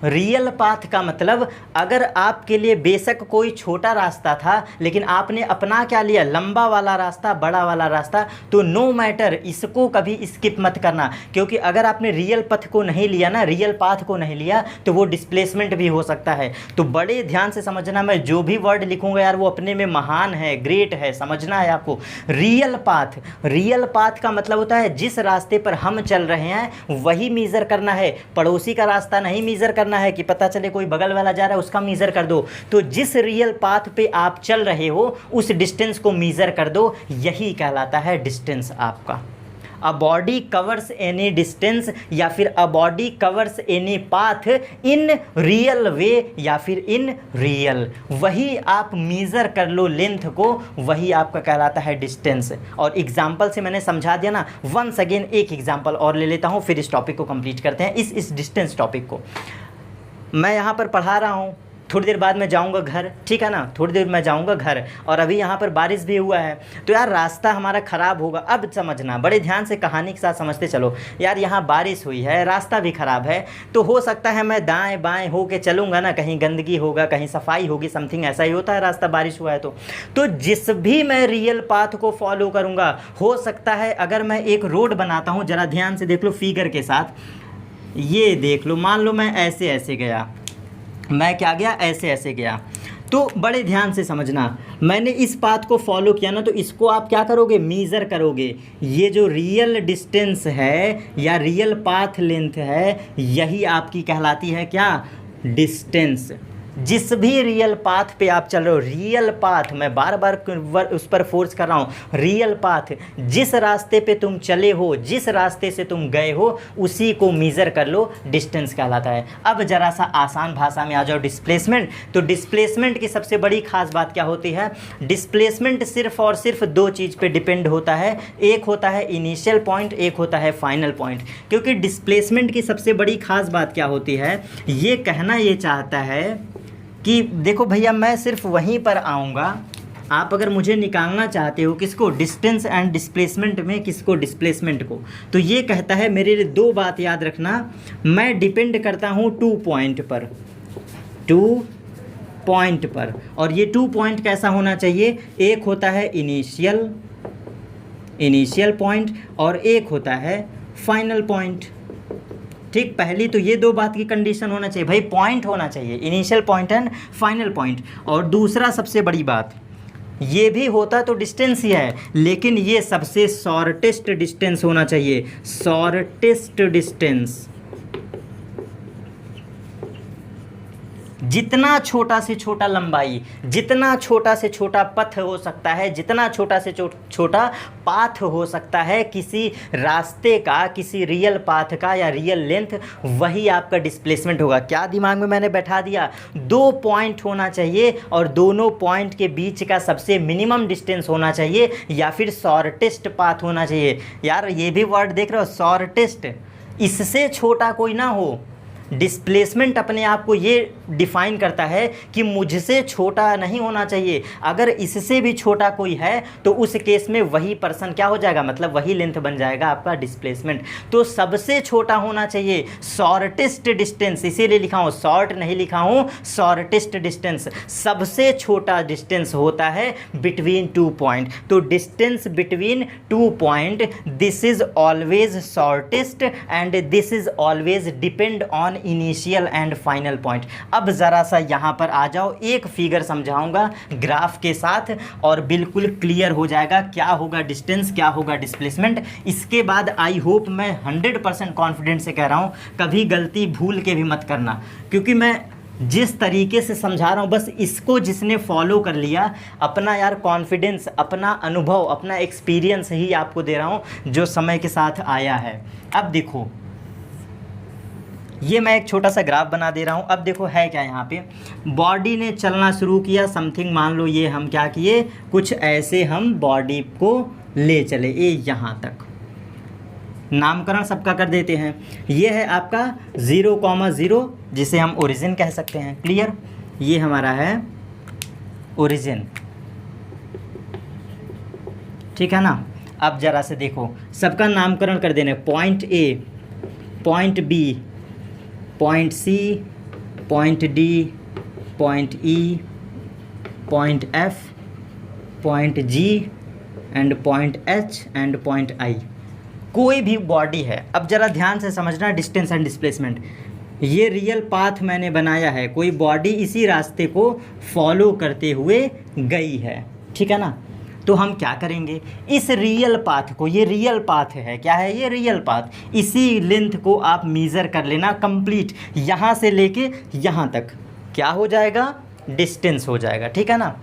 रियल पाथ का मतलब अगर आपके लिए बेशक कोई छोटा रास्ता था, लेकिन आपने अपना क्या लिया, लंबा वाला रास्ता, बड़ा वाला रास्ता, तो नो मैटर, इसको कभी स्किप मत करना। क्योंकि अगर आपने रियल पथ को नहीं लिया ना, रियल पाथ को नहीं लिया, तो वो डिस्प्लेसमेंट भी हो सकता है। तो बड़े ध्यान से समझना, मैं जो भी वर्ड लिखूंगा यार वो अपने में महान है, ग्रेट है, समझना है आपको। रियल पाथ, रियल पाथ का मतलब होता है जिस रास्ते पर हम चल रहे हैं वही मीज़र करना है। पड़ोसी का रास्ता नहीं मीज़र करना है कि पता चले कोई बगल वाला जा रहा है उसका मीज़र कर दो। तो जिस रियल पाथ पे आप चल रहे हो उस डिस्टेंस को मीज़र कर दो, यही कहलाता है डिस्टेंस आपका। A body covers any distance, या फिर a body covers any path in real way, या फिर इन रियल, वही आप मीज़र कर लो लेंथ को, वही आपका कहलाता है डिस्टेंस। और एग्जाम्पल से मैंने समझा दिया ना। वंस अगेन एक एग्जाम्पल और ले लेता हूँ, फिर इस टॉपिक को कंप्लीट करते हैं, इस डिस्टेंस टॉपिक को। मैं यहाँ पर पढ़ा रहा हूँ, थोड़ी देर बाद मैं जाऊँगा घर, ठीक है ना, थोड़ी देर मैं जाऊँगा घर, और अभी यहाँ पर बारिश भी हुआ है, तो यार रास्ता हमारा ख़राब होगा। अब समझना, बड़े ध्यान से कहानी के साथ समझते चलो। यार यहाँ बारिश हुई है, रास्ता भी ख़राब है, तो हो सकता है मैं दाएं बाएं हो के चलूँगा ना, कहीं गंदगी होगा, कहीं सफाई होगी, समथिंग ऐसा ही होता है, रास्ता बारिश हुआ है तो जिस भी मैं रियल पाथ को फॉलो करूँगा, हो सकता है अगर मैं एक रोड बनाता हूँ, ज़रा ध्यान से देख लो फिगर के साथ, ये देख लो, मान लो मैं ऐसे ऐसे गया, मैं क्या गया, ऐसे ऐसे गया, तो बड़े ध्यान से समझना, मैंने इस पाथ को फॉलो किया ना, तो इसको आप क्या करोगे, मीज़र करोगे। ये जो रियल डिस्टेंस है या रियल पाथ लेंथ है, यही आपकी कहलाती है क्या, डिस्टेंस। जिस भी रियल पाथ पे आप चल रहे हो, रियल पाथ, मैं बार बार उस पर फोर्स कर रहा हूँ, रियल पाथ, जिस रास्ते पे तुम चले हो, जिस रास्ते से तुम गए हो, उसी को मीज़र कर लो, डिस्टेंस कहलाता है। अब ज़रा सा आसान भाषा में आ जाओ, डिस्प्लेसमेंट। तो डिस्प्लेसमेंट की सबसे बड़ी खास बात क्या होती है, डिस्प्लेसमेंट सिर्फ और सिर्फ दो चीज़ पे डिपेंड होता है, एक होता है इनिशियल पॉइंट, एक होता है फाइनल पॉइंट। क्योंकि डिस्प्लेसमेंट की सबसे बड़ी खास बात क्या होती है, ये कहना ये चाहता है कि देखो भैया, मैं सिर्फ वहीं पर आऊँगा, आप अगर मुझे निकालना चाहते हो किसको, डिस्टेंस एंड डिस्प्लेसमेंट में, किसको, डिस्प्लेसमेंट को, तो ये कहता है मेरे लिए दो बात याद रखना, मैं डिपेंड करता हूँ 2 पॉइंट पर, 2 पॉइंट पर, और ये 2 पॉइंट कैसा होना चाहिए, एक होता है इनिशियल पॉइंट और एक होता है फाइनल पॉइंट। ठीक, पहली तो ये दो बात की कंडीशन होना चाहिए भाई, पॉइंट होना चाहिए, initial point and final point. और दूसरा सबसे बड़ी बात, ये भी होता तो डिस्टेंस ही है, लेकिन ये सबसे शॉर्टेस्ट डिस्टेंस होना चाहिए, शॉर्टेस्ट डिस्टेंस। जितना छोटा से छोटा लंबाई, जितना छोटा से छोटा पथ हो सकता है, जितना छोटा से छोटा पाथ हो सकता है किसी रास्ते का, किसी रियल पाथ का या रियल लेंथ, वही आपका डिस्प्लेसमेंट होगा। क्या दिमाग में मैंने बैठा दिया, 2 पॉइंट होना चाहिए और दोनों पॉइंट के बीच का सबसे मिनिमम डिस्टेंस होना चाहिए, या फिर शॉर्टेस्ट पाथ होना चाहिए। यार ये भी वर्ड देख रहे हो, शॉर्टेस्ट, इससे छोटा कोई ना हो। डिस्प्लेसमेंट अपने आप को ये डिफ़ाइन करता है कि मुझसे छोटा नहीं होना चाहिए, अगर इससे भी छोटा कोई है तो उस केस में वही पर्सन क्या हो जाएगा, मतलब वही लेंथ बन जाएगा आपका डिस्प्लेसमेंट। तो सबसे छोटा होना चाहिए, शॉर्टेस्ट डिस्टेंस, इसीलिए लिखा हूँ, शॉर्ट नहीं लिखा हूँ, शॉर्टेस्ट डिस्टेंस, सबसे छोटा डिस्टेंस होता है बिटवीन 2 पॉइंट। तो distance between 2 point, this is always shortest and this is always depend on initial and final point. अब ज़रा सा यहाँ पर आ जाओ, एक फिगर समझाऊंगा ग्राफ के साथ और बिल्कुल क्लियर हो जाएगा क्या होगा डिस्टेंस, क्या होगा डिस्प्लेसमेंट। इसके बाद आई होप, मैं 100% कॉन्फिडेंट से कह रहा हूँ, कभी गलती भूल के भी मत करना, क्योंकि मैं जिस तरीके से समझा रहा हूँ, बस इसको जिसने फॉलो कर लिया, अपना यार कॉन्फिडेंस, अपना अनुभव, अपना एक्सपीरियंस ही आपको दे रहा हूँ जो समय के साथ आया है। अब देखो, ये मैं एक छोटा सा ग्राफ बना दे रहा हूँ। अब देखो है क्या, यहाँ पे बॉडी ने चलना शुरू किया, समथिंग मान लो ये हम क्या किए, कुछ ऐसे हम बॉडी को ले चले ये यहाँ तक, नामकरण सबका कर देते हैं। ये है आपका 0,0 जिसे हम ओरिजिन कह सकते हैं, क्लियर, ये हमारा है ओरिजिन, ठीक है ना। अब ज़रा से देखो, सबका नामकरण कर देना, point A, point B, point C, point D, point E, point F, point G and point H and point I. कोई भी बॉडी है, अब ज़रा ध्यान से समझना, डिस्टेंस एंड डिस्प्लेसमेंट, ये रियल पाथ मैंने बनाया है, कोई बॉडी इसी रास्ते को फॉलो करते हुए गई है, ठीक है ना। तो हम क्या करेंगे, इस रियल पाथ को, ये रियल पाथ है, क्या है ये रियल पाथ, इसी लेंथ को आप मीज़र कर लेना कंप्लीट, यहाँ से लेके यहाँ तक क्या हो जाएगा, डिस्टेंस हो जाएगा, ठीक है ना।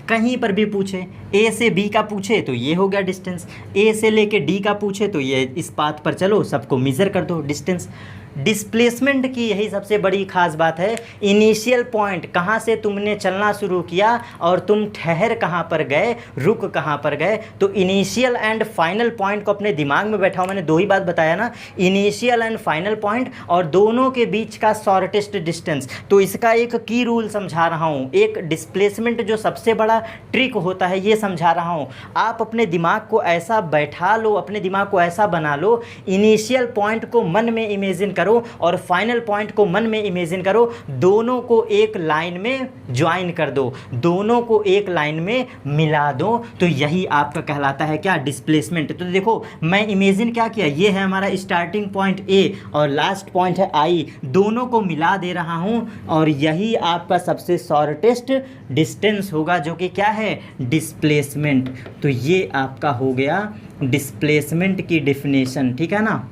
कहीं पर भी पूछे, ए से बी का पूछे तो ये हो गया डिस्टेंस, ए से लेके डी का पूछे तो ये इस पाथ पर चलो, सबको मीज़र कर दो डिस्टेंस। डिस्प्लेसमेंट की यही सबसे बड़ी खास बात है, इनिशियल पॉइंट, कहाँ से तुमने चलना शुरू किया और तुम ठहर कहाँ पर गए, रुक कहाँ पर गए। तो इनिशियल एंड फाइनल पॉइंट को अपने दिमाग में बैठाओ, मैंने दो ही बात बताया ना, इनिशियल एंड फाइनल पॉइंट और दोनों के बीच का शॉर्टेस्ट डिस्टेंस। तो इसका एक की रूल समझा रहा हूँ, एक डिस्प्लेसमेंट जो सबसे बड़ा ट्रिक होता है ये समझा रहा हूँ। आप अपने दिमाग को ऐसा बैठा लो, अपने दिमाग को ऐसा बना लो, इनिशियल पॉइंट को मन में इमेजिन करो करो और फाइनल पॉइंट को मन में इमेजिन करो, दोनों को एक लाइन में ज्वाइन कर दो, दोनों को एक लाइन में मिला दो, तो यही आपका कहलाता है क्या, डिस्प्लेसमेंट। तो देखो मैं इमेजिन क्या किया, ये है हमारा स्टार्टिंग पॉइंट ए और लास्ट पॉइंट है आई, दोनों को मिला दे रहा हूं और यही आपका सबसे शॉर्टेस्ट डिस्टेंस होगा जो कि क्या है, डिस्प्लेसमेंट। तो ये आपका हो गया डिस्प्लेसमेंट की डेफिनेशन, ठीक है ना।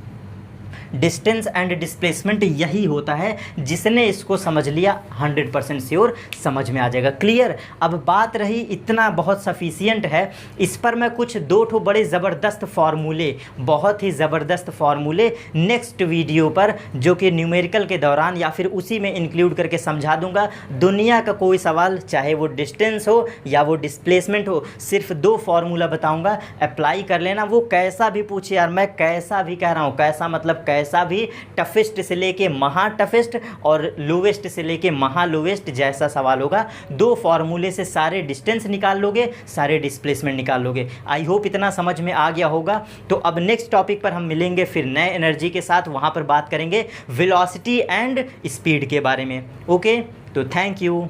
डिस्टेंस एंड डिस्प्लेसमेंट यही होता है, जिसने इसको समझ लिया 100% श्योर समझ में आ जाएगा। क्लियर। अब बात रही, इतना बहुत सफिशियंट है, इस पर मैं कुछ दो ठो बड़े ज़बरदस्त फार्मूले, बहुत ही ज़बरदस्त फार्मूले नेक्स्ट वीडियो पर, जो कि न्यूमेरिकल के दौरान या फिर उसी में इंक्लूड करके समझा दूंगा। दुनिया का कोई सवाल, चाहे वो डिस्टेंस हो या वो डिस्प्लेसमेंट हो, सिर्फ 2 फार्मूला बताऊंगा, अप्लाई कर लेना। वो कैसा भी पूछे यार, मैं कैसा भी कह रहा हूँ, कैसा मतलब कैसा भी, टफेस्ट से लेके महा टफेस्ट और लोवेस्ट से लेके महा लोवेस्ट जैसा सवाल होगा, 2 फार्मूले से सारे डिस्टेंस निकाल लोगे, सारे डिस्प्लेसमेंट निकाल लोगे। आई होप इतना समझ में आ गया होगा। तो अब नेक्स्ट टॉपिक पर हम मिलेंगे फिर नए एनर्जी के साथ, वहाँ पर बात करेंगे वेलोसिटी एंड स्पीड के बारे में। ओके, तो थैंक यू।